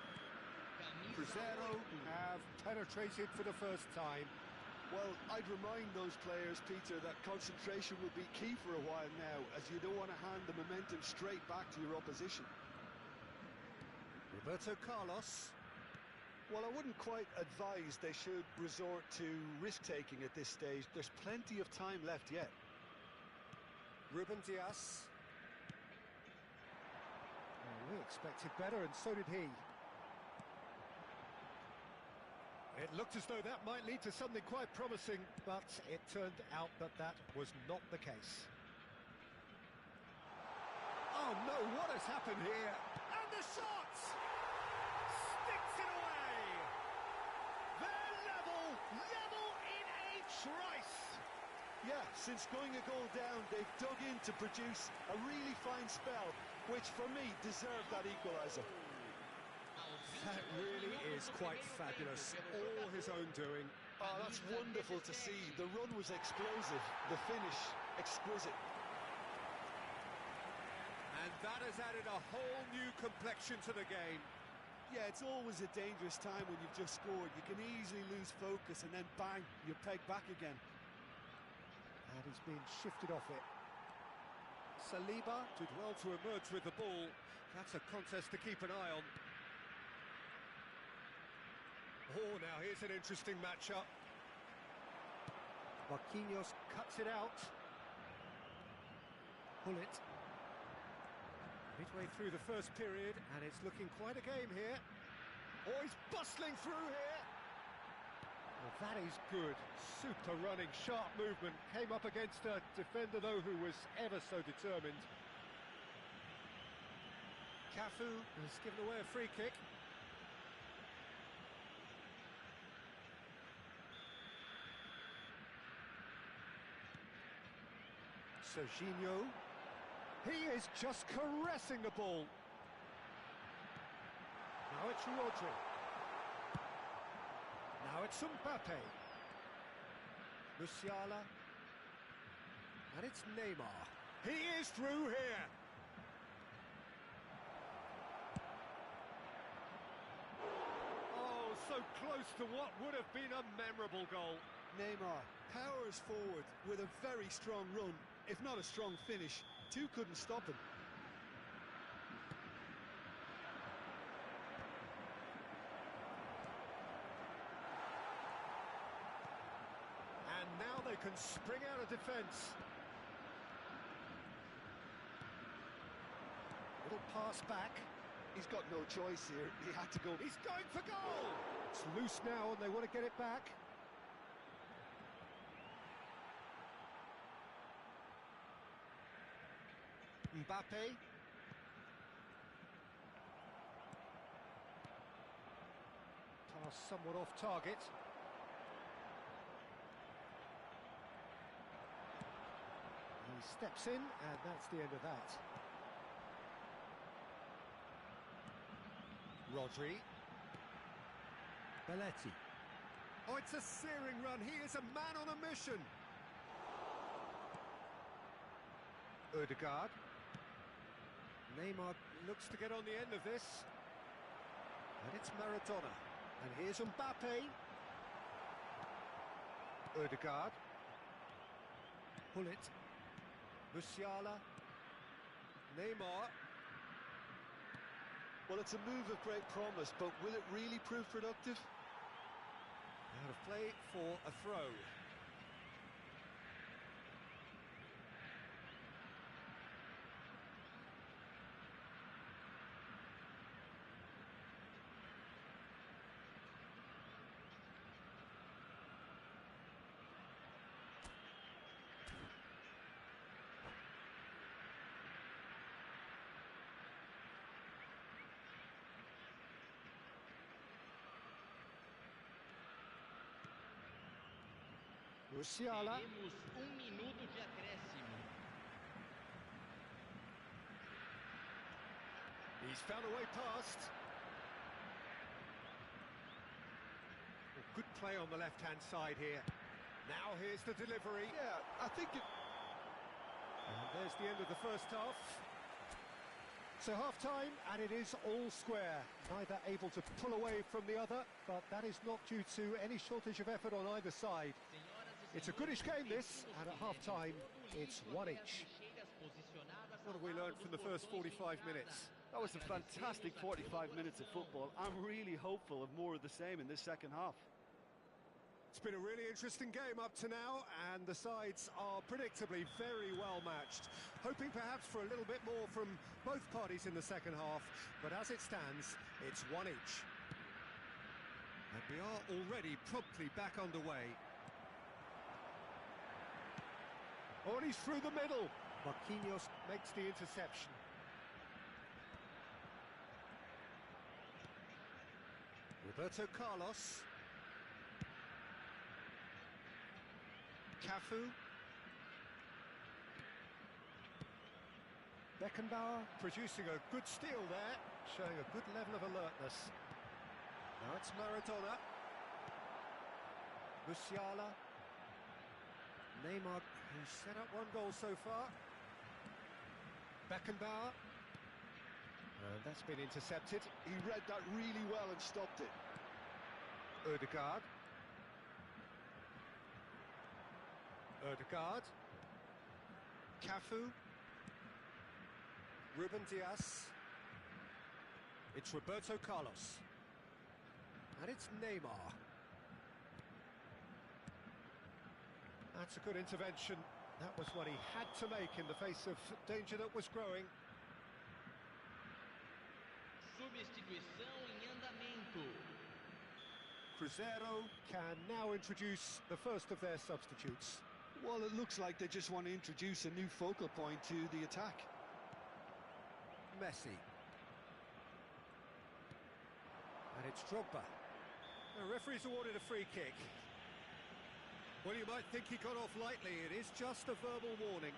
Cruzeiro have penetrated for the first time. Well, I'd remind those players, Peter, that concentration will be key for a while now, as you don't want to hand the momentum straight back to your opposition. Roberto Carlos. Well, I wouldn't quite advise they should resort to risk-taking at this stage. There's plenty of time left yet. Ruben Dias. Well, we expected better, and so did he. It looked as though that might lead to something quite promising, but it turned out that that was not the case. Oh no, what has happened here? And the shot! Sticks it away! They're level in a trice! Yeah, since going a goal down, they've dug in to produce a really fine spell, which for me deserved that equaliser. That really is quite fabulous, all his own doing. Oh, that's wonderful to see. The run was explosive, the finish exquisite. And that has added a whole new complexion to the game. Yeah, it's always a dangerous time when you've just scored. You can easily lose focus and then bang, you're pegged back again. And he's been shifted off it. Saliba did well to emerge with the ball. That's a contest to keep an eye on. Oh, now here's an interesting matchup. Marquinhos cuts it out. Bullet. Midway through the first period, and it's looking quite a game here. Oh, he's bustling through here. Well, that is good. Super running, sharp movement. Came up against a defender, though, who was ever so determined. Cafu has given away a free kick. Serginho. He is just caressing the ball. Now it's Rodri. Now it's Mbappe. Musiala. And And it's Neymar. He is through here. Oh, so close to what would have been a memorable goal. Neymar powers forward with a very strong run, if not a strong finish. Two couldn't stop him. And now they can spring out of defence. Little pass back. He's got no choice here. He had to go. He's going for goal! It's loose now and they want to get it back. Mbappe. Pass somewhat off target. He steps in, and that's the end of that. Rodri. Belletti. Oh, it's a searing run. He is a man on a mission. Ødegaard. Neymar looks to get on the end of this. And it's Maradona. And here's Mbappe. Ødegaard. Hullet. Musiala. Neymar. Well, it's a move of great promise, but will it really prove productive? Out of play for a throw. Musiala. Teremos minuto de acréscimo. He's found a way past. Oh, good play on the left-hand side here. Now here's the delivery. Yeah, I think it... And there's the end of the first half. So half-time, and it is all square. Neither able to pull away from the other, but that is not due to any shortage of effort on either side. It's a goodish game, this, and at half-time, it's one each. What have we learned from the first 45 minutes? That was a fantastic 45 minutes of football. I'm really hopeful of more of the same in this second half. It's been a really interesting game up to now, and the sides are predictably very well matched. Hoping perhaps for a little bit more from both parties in the second half, but as it stands, it's one each. And we are already promptly back underway. Oh, and he's through the middle. Marquinhos makes the interception. Roberto Carlos. Cafu. Beckenbauer producing a good steal there, showing a good level of alertness. Now it's Maradona. Musiala. Neymar, who's set up one goal so far. Beckenbauer. And that's been intercepted. He read that really well and stopped it. Ødegaard. Ødegaard. Cafu. Ruben Dias. It's Roberto Carlos. And it's Neymar. That's a good intervention. That was what he had to make in the face of danger that was growing. Substituição em andamento. Cruzeiro can now introduce the first of their substitutes. Well, it looks like they just want to introduce a new focal point to the attack. Messi. And it's Drogba. The referee's awarded a free kick. Well, you might think he got off lightly. It is just a verbal warning.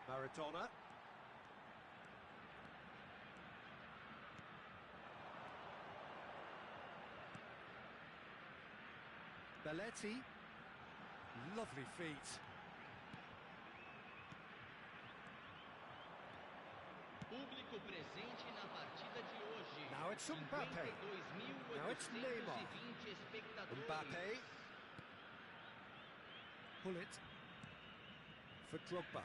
Maradona. Belletti. Lovely feet. Público presente na partida de hoje. Now it's Mbappe. Now it's Neymar. 52.820 espectadores. Mbappe. Pull it for Drogba.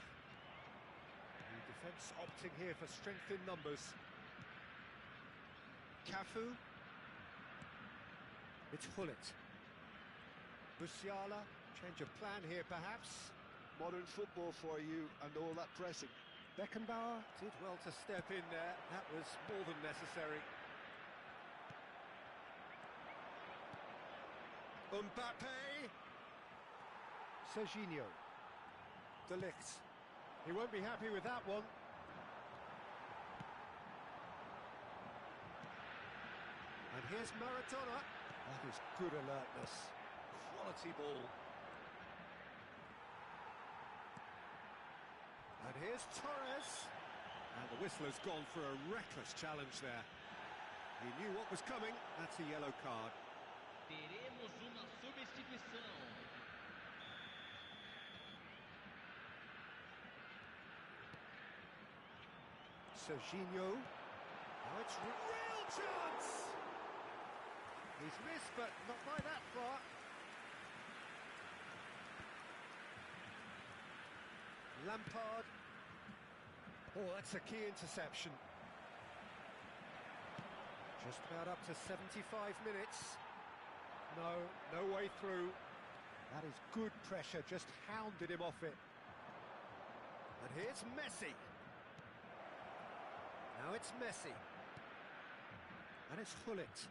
The defence opting here for strength in numbers. Cafu. It's Hullet. Musiala. Change of plan here, perhaps. Modern football for you and all that pressing. Beckenbauer did well to step in there. That was more than necessary. Mbappe. Serginho. De Ligt. He won't be happy with that one. And here's Maradona. That is good alertness. Quality ball. And here's Torres. And the whistler's gone for a reckless challenge there. He knew what was coming. That's a yellow card. Teremos uma substituição. Serginho. Now it's a real chance! He's missed, but not by that far. Lampard. Oh, that's a key interception. Just about up to 75 minutes. No way through. That is good pressure, just hounded him off it. And here's Messi. Now it's Messi. And it's Hullet.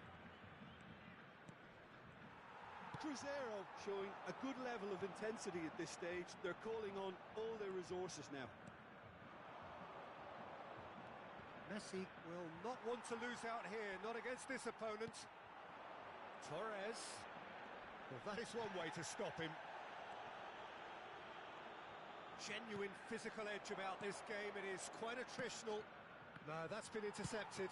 Cruzeiro showing a good level of intensity at this stage. They're calling on all their resources now. Messi will not want to lose out here, not against this opponent. Torres. Well, that is one way to stop him. Genuine physical edge about this game. It is quite attritional. No, that's been intercepted.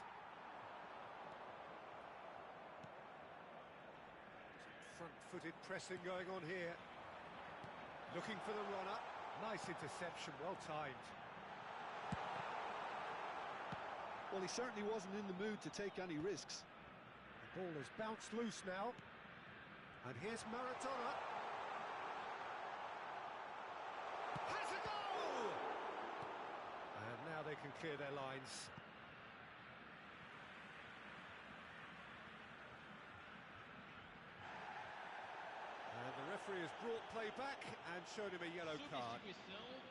Front-footed pressing going on here. Looking for the runner. Nice interception, well timed. Well, he certainly wasn't in the mood to take any risks. The ball has bounced loose now. And here's Maradona. Has a goal! And now they can clear their lines. And the referee has brought play back and shown him a yellow card. Substituição.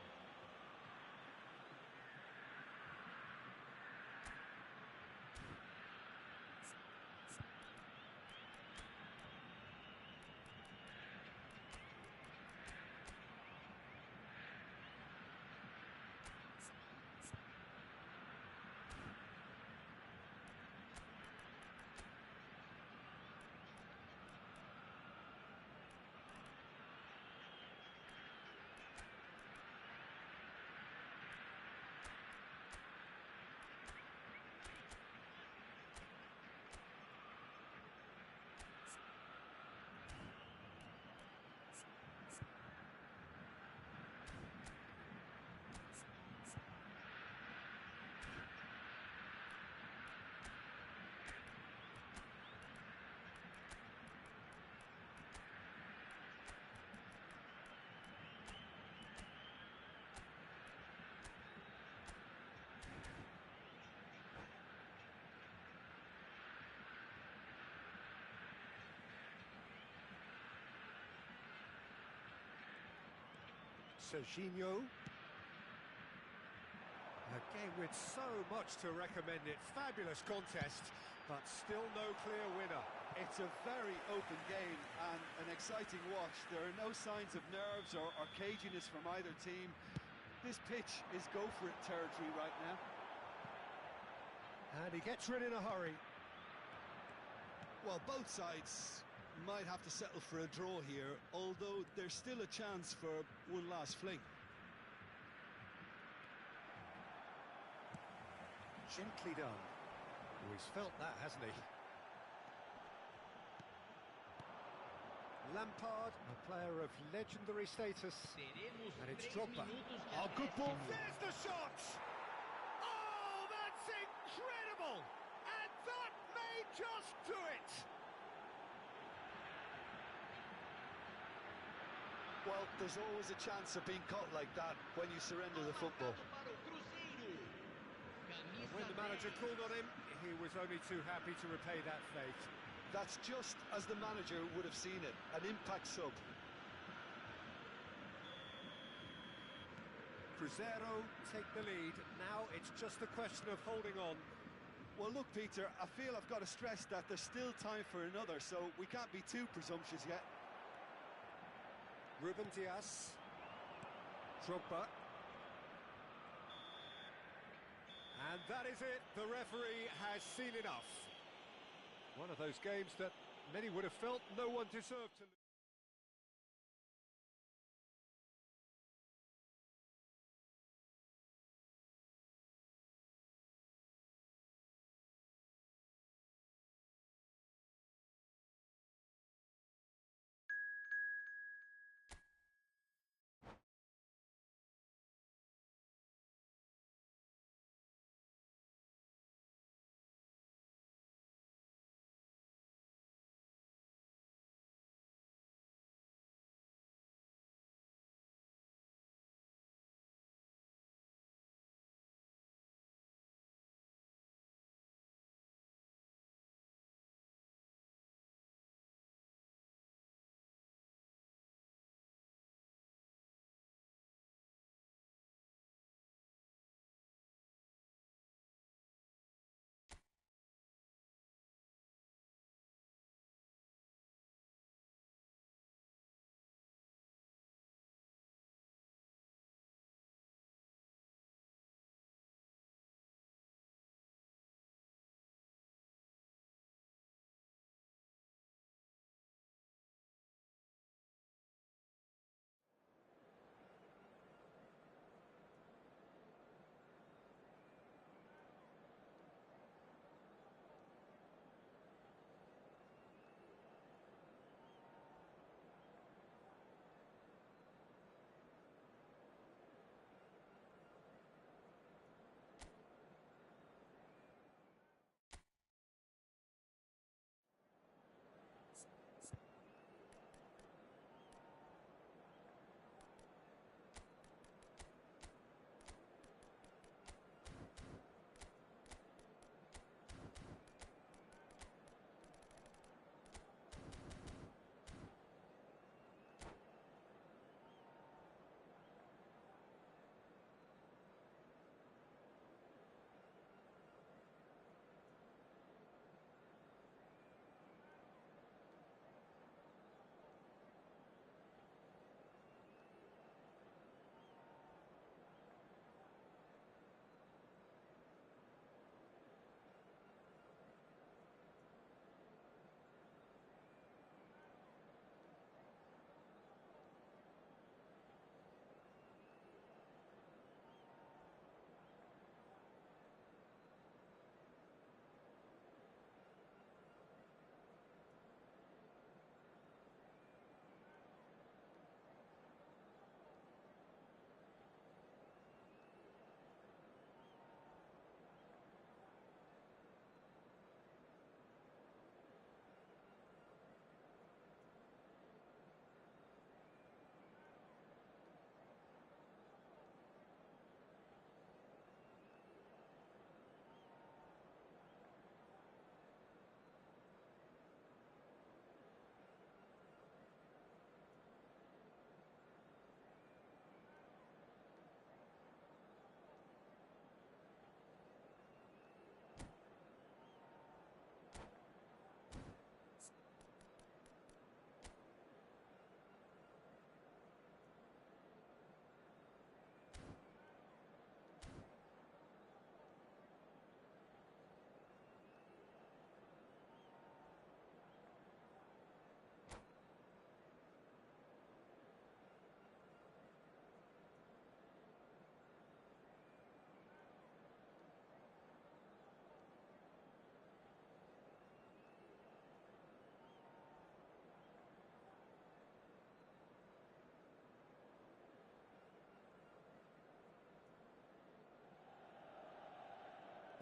Serginho. A game with so much to recommend it. Fabulous contest, but still no clear winner. It's a very open game and an exciting watch. There are no signs of nerves or caginess from either team. This pitch is go-for-it territory right now. And he gets rid in a hurry. Well, both sides might have to settle for a draw here, although there's still a chance for one last fling. Gently done. Oh, he's felt that, hasn't he? Lampard, a player of legendary status. Teremos And it's 3 Drogba. minutos de Oh, good ball. acréscimo. There's the shot! Oh, that's incredible! And that may just do it! Well, there's always a chance of being caught like that when you surrender the football. Para o Cruzeiro. And Camisa when the manager 10. called on him, he was only too happy to repay that fate. That's just as the manager would have seen it, an impact sub. Cruzeiro take the lead. Now it's just a question of holding on. Well, look, Peter, I feel I've got to stress that there's still time for another, so we can't be too presumptuous yet. Ruben Diaz. Drogba. And that is it. The referee has seen enough. One of those games that many would have felt no one deserved to lose.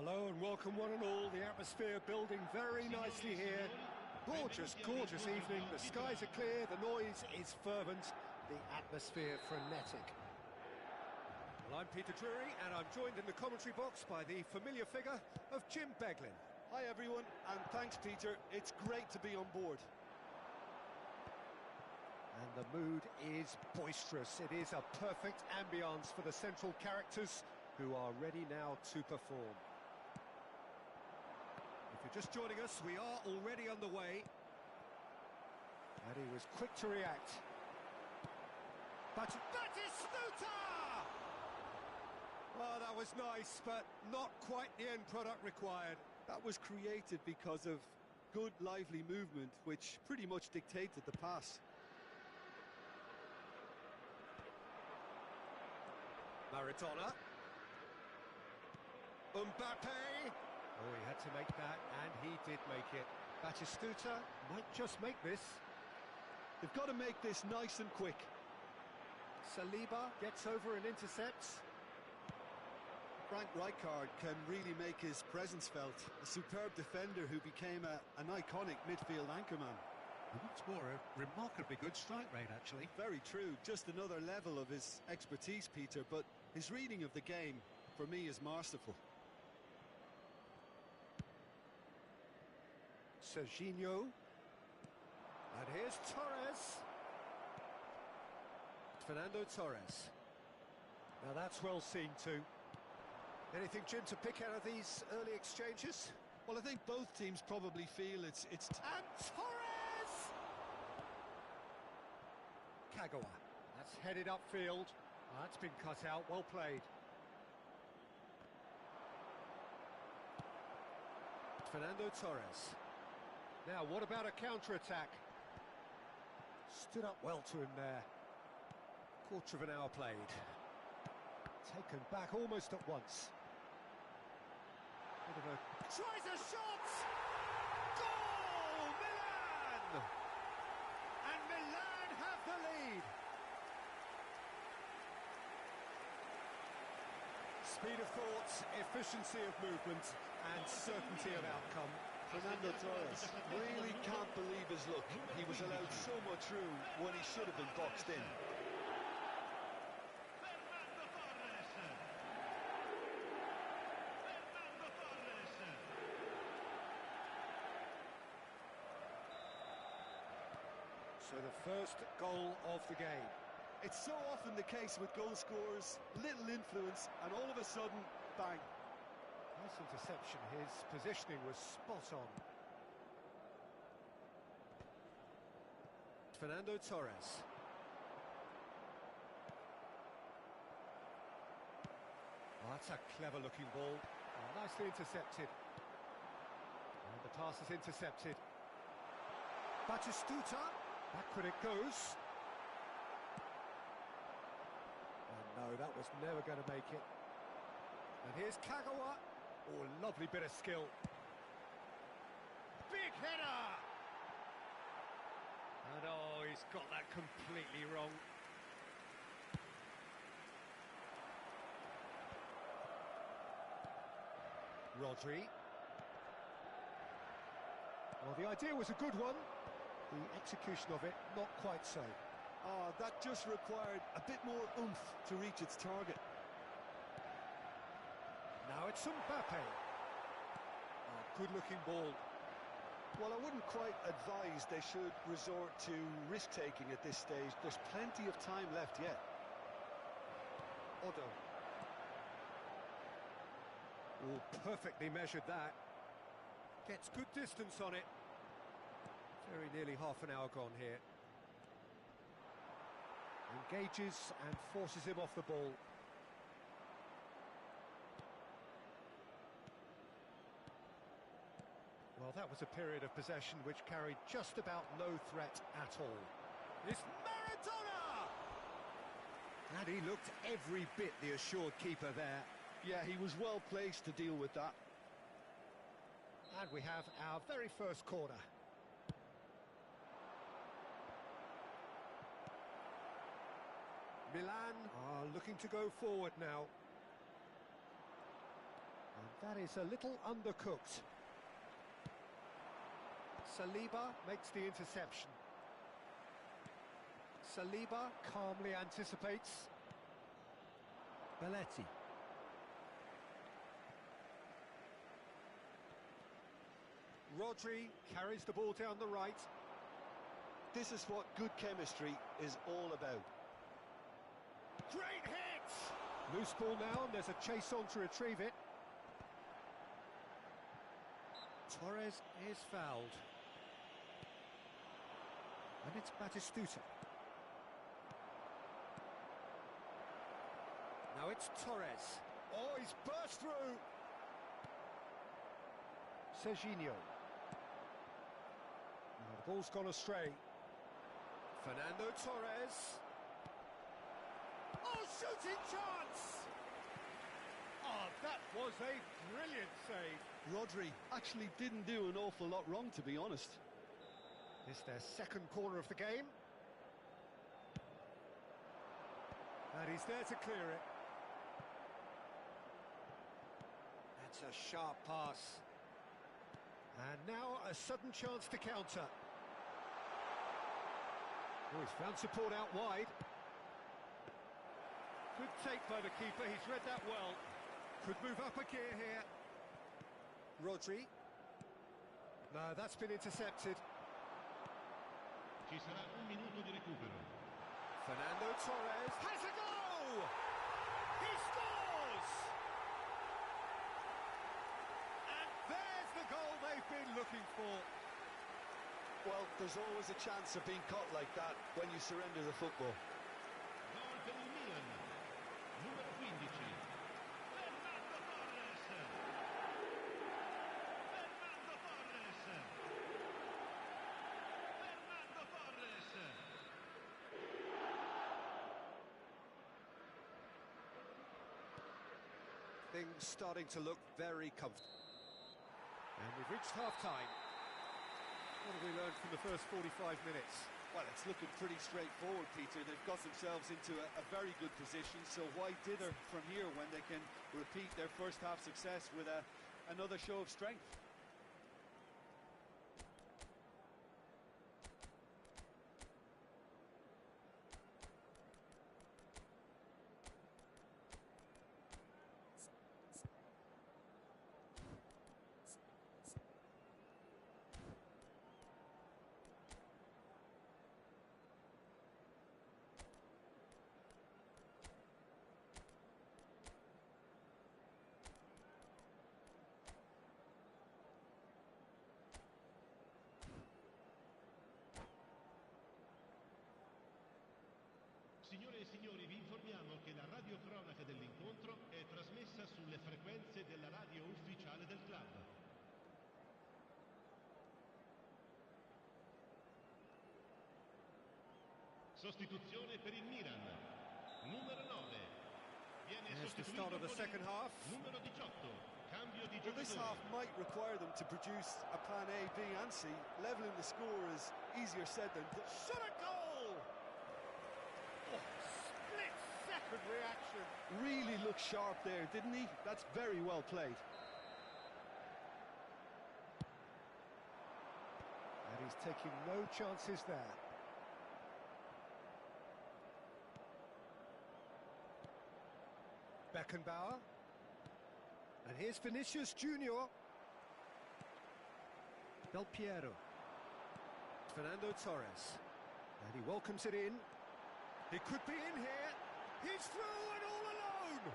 Hello and welcome one and all. The atmosphere building very nicely here. Gorgeous, gorgeous evening. The skies are clear, the noise is fervent, the atmosphere frenetic. Well, I'm Peter Drury and I'm joined in the commentary box by the familiar figure of Jim Beglin. Hi everyone, and thanks Peter, it's great to be on board. And the mood is boisterous. It is a perfect ambience for the central characters who are ready now to perform. If you're just joining us, we are already underway. And he was quick to react. But Batistuta! Well, that was nice, but not quite the end product required. That was created because of good, lively movement, which pretty much dictated the pass. Maradona. Mbappe. Oh, he had to make that, and he did make it. Batistuta might just make this. They've got to make this nice and quick. Saliba gets over and intercepts. Frank Rijkaard can really make his presence felt. A superb defender who became an iconic midfield anchorman. What's more, a remarkably good strike rate, actually. Very true, just another level of his expertise, Peter, but his reading of the game, for me, is masterful. Serginho. And here's Torres. Fernando Torres. Now that's well seen too. Anything, Jim, to pick out of these early exchanges? Well, I think both teams probably feel it's And Torres! Kagawa. That's headed upfield. Oh, that's been cut out. Well played. Fernando Torres. Now, what about a counter-attack? Stood up well to him there. Quarter of an hour played. Taken back almost at once. Bit of a... Tries a shot! Goal! Milan! And Milan have the lead. Speed of thought, efficiency of movement, and certainty of outcome. Fernando Torres really can't believe his luck. He was allowed so much room when he should have been boxed in. So the first goal of the game. It's so often the case with goal scorers, little influence, and all of a sudden, bang. Nice interception, his positioning was spot on. Fernando Torres. Oh, that's a clever looking ball. Oh, nicely intercepted. And the pass is intercepted. Batistuta. Backward it goes. Oh no, that was never going to make it. And here's Kagawa. Oh, lovely bit of skill. Big header! And oh, he's got that completely wrong. Rodri. Well, the idea was a good one. The execution of it, not quite so. Oh, that just required a bit more oomph to reach its target. Now it's Mbappe. Oh, good-looking ball. Well, I wouldn't quite advise they should resort to risk-taking at this stage. There's plenty of time left yet. Odo. Oh, perfectly measured that. Gets good distance on it. Very nearly half an hour gone here. Engages and forces him off the ball. Well, that was a period of possession which carried just about no threat at all. It's Maradona! And he looked every bit the assured keeper there. Yeah, he was well placed to deal with that. And we have our very first corner. Milan are looking to go forward now. And That is a little undercooked. Saliba makes the interception. Saliba calmly anticipates. Belletti. Rodri carries the ball down the right. This is what good chemistry is all about. Great hit! Loose ball now, and there's a chase on to retrieve it. Torres is fouled. And it's Batistuta. Now it's Torres. Oh, he's burst through! Serginho. Now the ball's gone astray. Fernando Torres. Oh, shooting chance! Oh, that was a brilliant save. Rodri actually didn't do an awful lot wrong, to be honest. It's their second corner of the game. And he's there to clear it. That's a sharp pass. And now a sudden chance to counter. Oh, he's found support out wide. Good take by the keeper, he's read that well. Could move up a gear here. Rodri. No, that's been intercepted. Ci sarà un minuto di recupero. Fernando Torres has a goal! He scores! And there's the goal they've been looking for. Well, there's always a chance of being caught like that when you surrender the football. Gol per il Milan. Numero 15. Fernando Torres. Fernando Torres. Fernando Torres. Things starting to look very comfortable. And we've reached half-time. What have we learned from the first 45 minutes? Well, it's looking pretty straightforward, Peter. They've got themselves into a very good position, so why dither from here when they can repeat their first half success with another show of strength? Signore e signori, vi informiamo che la radiocronaca dell'incontro è trasmessa sulle frequenze della radio ufficiale del club. Sostituzione per il Milan. Numero 9. Viene There's the sostituito start of the con second il half. numero 18. Cambio di Well, this half giocatore. might require them to produce a plan A, B and C. Leveling the score is easier said than done. Shot a goal! Oh, split-second reaction. Really looked sharp there, didn't he? That's very well played. And he's taking no chances there. Beckenbauer. And here's Vinicius Junior. Del Piero. Fernando Torres. And he welcomes it in. He could be in here. He's through and all alone.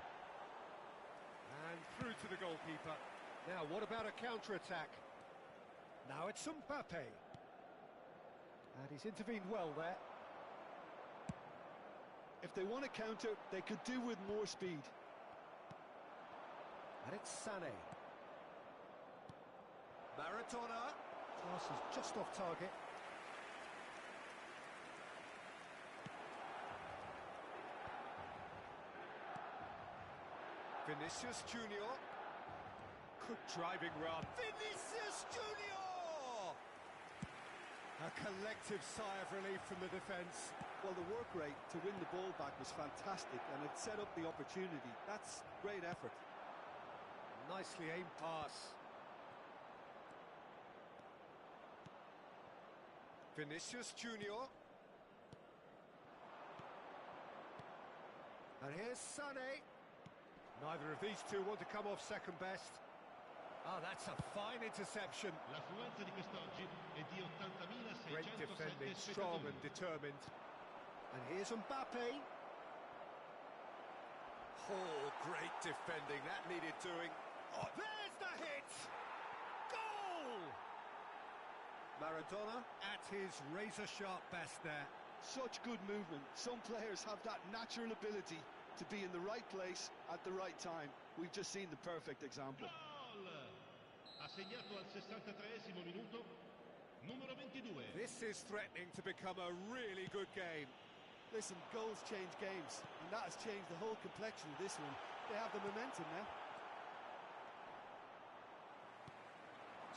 And through to the goalkeeper. Now, what about a counter-attack? Now it's Mbappe. And he's intervened well there. If they want to counter, they could do with more speed. And it's Sané. Maradona. Pass is just off target. Vinicius Junior. Good driving run. Vinicius Junior! A collective sigh of relief from the defence. Well, the work rate to win the ball back was fantastic, and it set up the opportunity. That's great effort. nicely aimed pass. Vinicius Junior. And here's Sané. Neither of these two want to come off second best. Ah, that's a fine interception. L'affluenza di quest'oggi è di Great 80.607 defending, strong and spettatori. determined. And here's Mbappe. Oh, great defending, that needed doing. Oh, there's the hit! Goal! Maradona at his razor-sharp best there. Such good movement. Some players have that natural ability to be in the right place at the right time. We've just seen the perfect example. Gol! Ha segnato al 63esimo minuto, numero 22. This is threatening to become a really good game. Listen, goals change games, and that has changed the whole complexion of this one. They have the momentum now.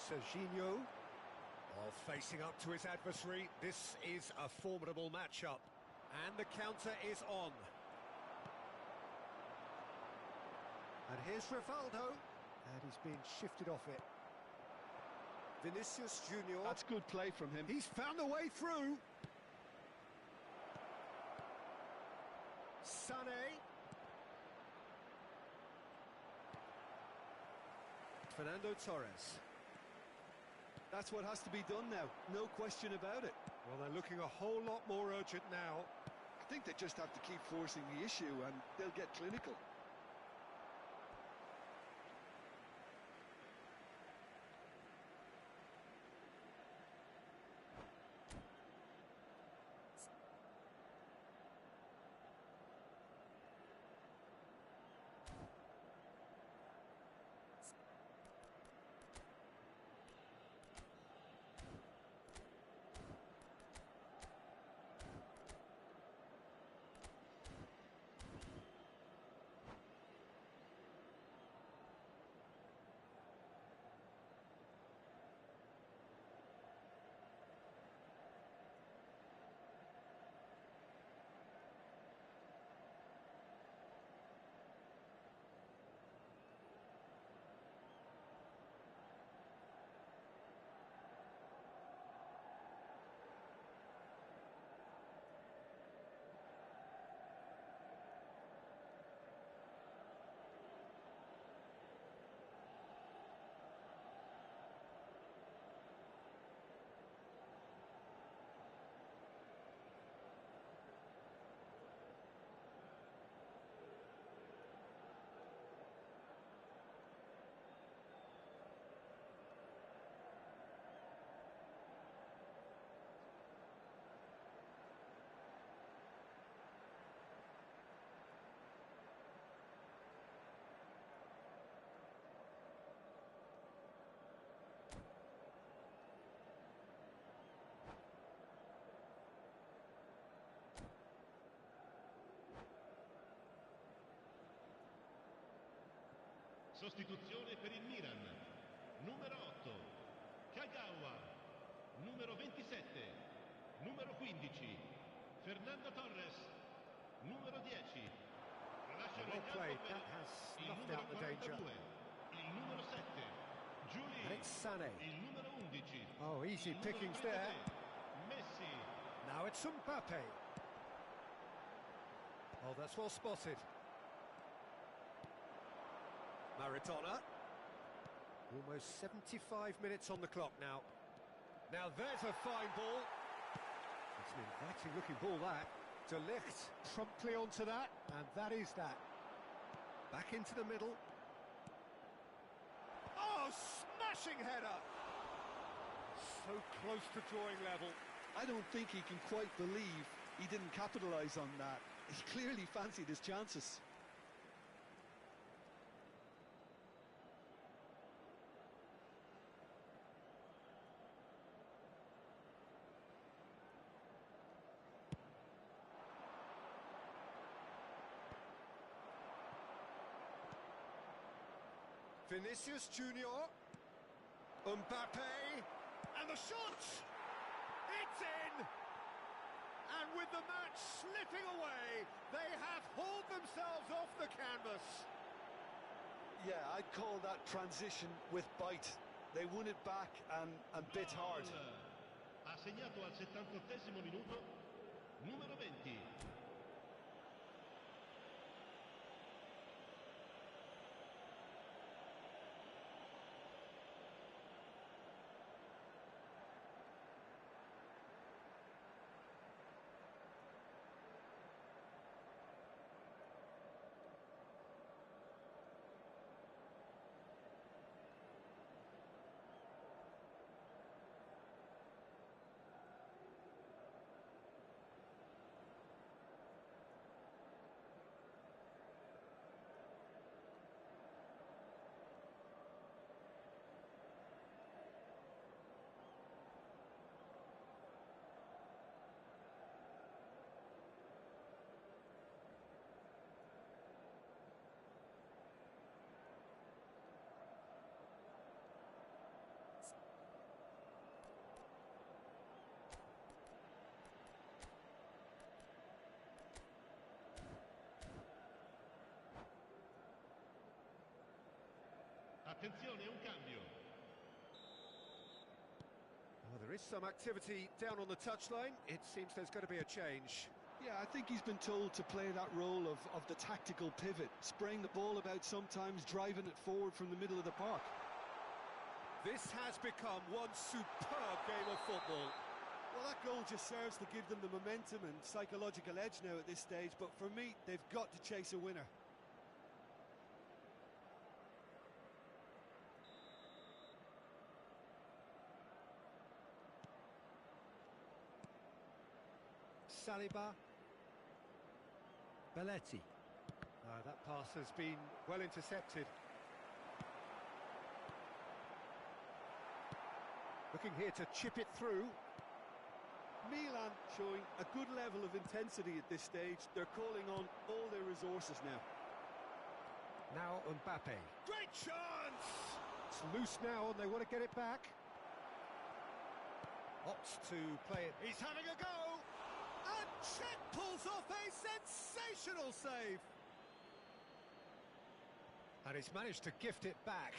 Serginho, facing up to his adversary. This is a formidable matchup. And the counter is on. And here's Rivaldo. And he's being shifted off it. Vinicius Junior. That's good play from him. He's found a way through. Sané. Fernando Torres. That's what has to be done now, no question about it. Well, they're looking a whole lot more urgent now. I think they just have to keep forcing the issue and they'll get clinical. Sostituzione per il Milan. Numero 8, Kagawa. Numero 27, numero 15, Fernando Torres. Numero 10. Lasciano Well in campo played, per that has il snuffed numero out the danger. 42, il numero 7, And Giuli. it's Sané. Il numero 11. Oh, easy il numero pickings 33, there. Messi. Now it's Mbappe. Oh, that's well spotted. Maradona. Almost 75 minutes on the clock now. Now there's a fine ball. It's an inviting looking ball, that. De Ligt promptly onto that, and that is that. Back into the middle. Oh, smashing header! So close to drawing level. I don't think he can quite believe he didn't capitalise on that. He clearly fancied his chances. Vinicius Junior. Mbappe. And the shot! It's in! And with the match slipping away, they have hauled themselves off the canvas. Yeah, I'd call that transition with bite. They won it back and bit hard. Ha segnato al 78esimo minuto, numero 20. Attenzione, un cambio. Oh, there is some activity down on the touchline. It seems there's going to be a change. Yeah, I think he's been told to play that role of the tactical pivot, spraying the ball about sometimes, driving it forward from the middle of the park. This has become one superb game of football. Well, that goal just serves to give them the momentum and psychological edge now at this stage, but for me, they've got to chase a winner. Saliba. Belletti. That pass has been well intercepted. Looking here to chip it through. Milan showing a good level of intensity at this stage. They're calling on all their resources now. Now Mbappe. Great chance! It's loose now and they want to get it back. Opts to play it. He's having a go! And Czech pulls off a sensational save! And he's managed to gift it back.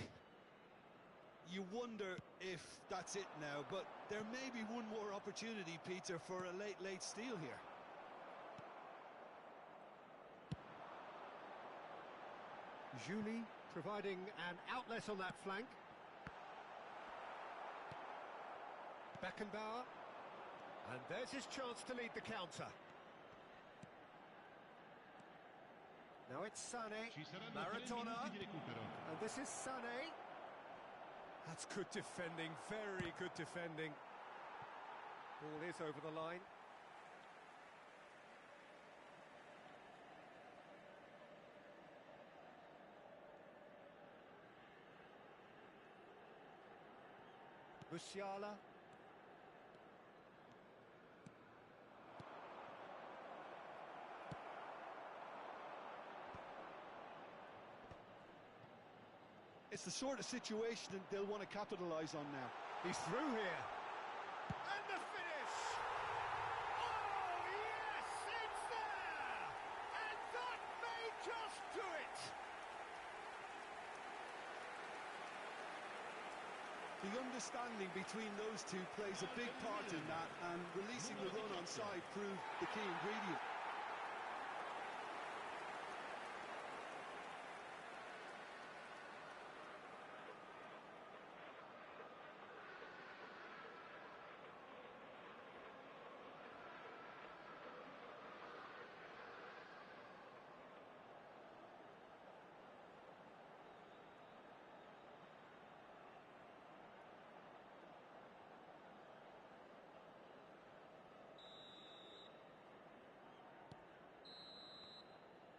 You wonder if that's it now, but there may be one more opportunity, Peter, for a late steal here. Julie providing an outlet on that flank. Beckenbauer. And there's his chance to lead the counter. Now it's Sané, Ci saranno 3 Maradona, minuti di recupero. and this is Sané. That's good defending, very good defending. Ball is over the line. Musiala. It's the sort of situation that they'll want to capitalise on now. He's through here. And the finish! Oh, yes, it's there! And that may just do it! The understanding between those two plays a big part in that, and releasing the run on side proved the key ingredient.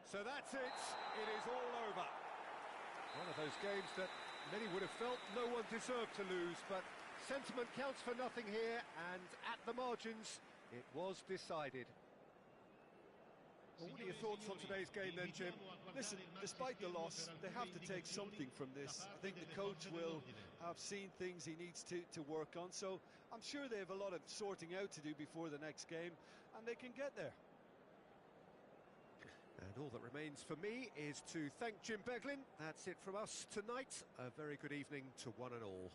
So that's it. It is all over. One of those games that many would have felt no one deserved to lose, but sentiment counts for nothing here, and at the margins, it was decided. Well, what are your thoughts on today's game then, Jim? Listen, despite the loss, they have to take something from this. I think the coach will have seen things he needs to work on, so I'm sure they have a lot of sorting out to do before the next game, and they can get there. And all that remains for me is to thank Jim Beglin. That's it from us tonight. A very good evening to one and all.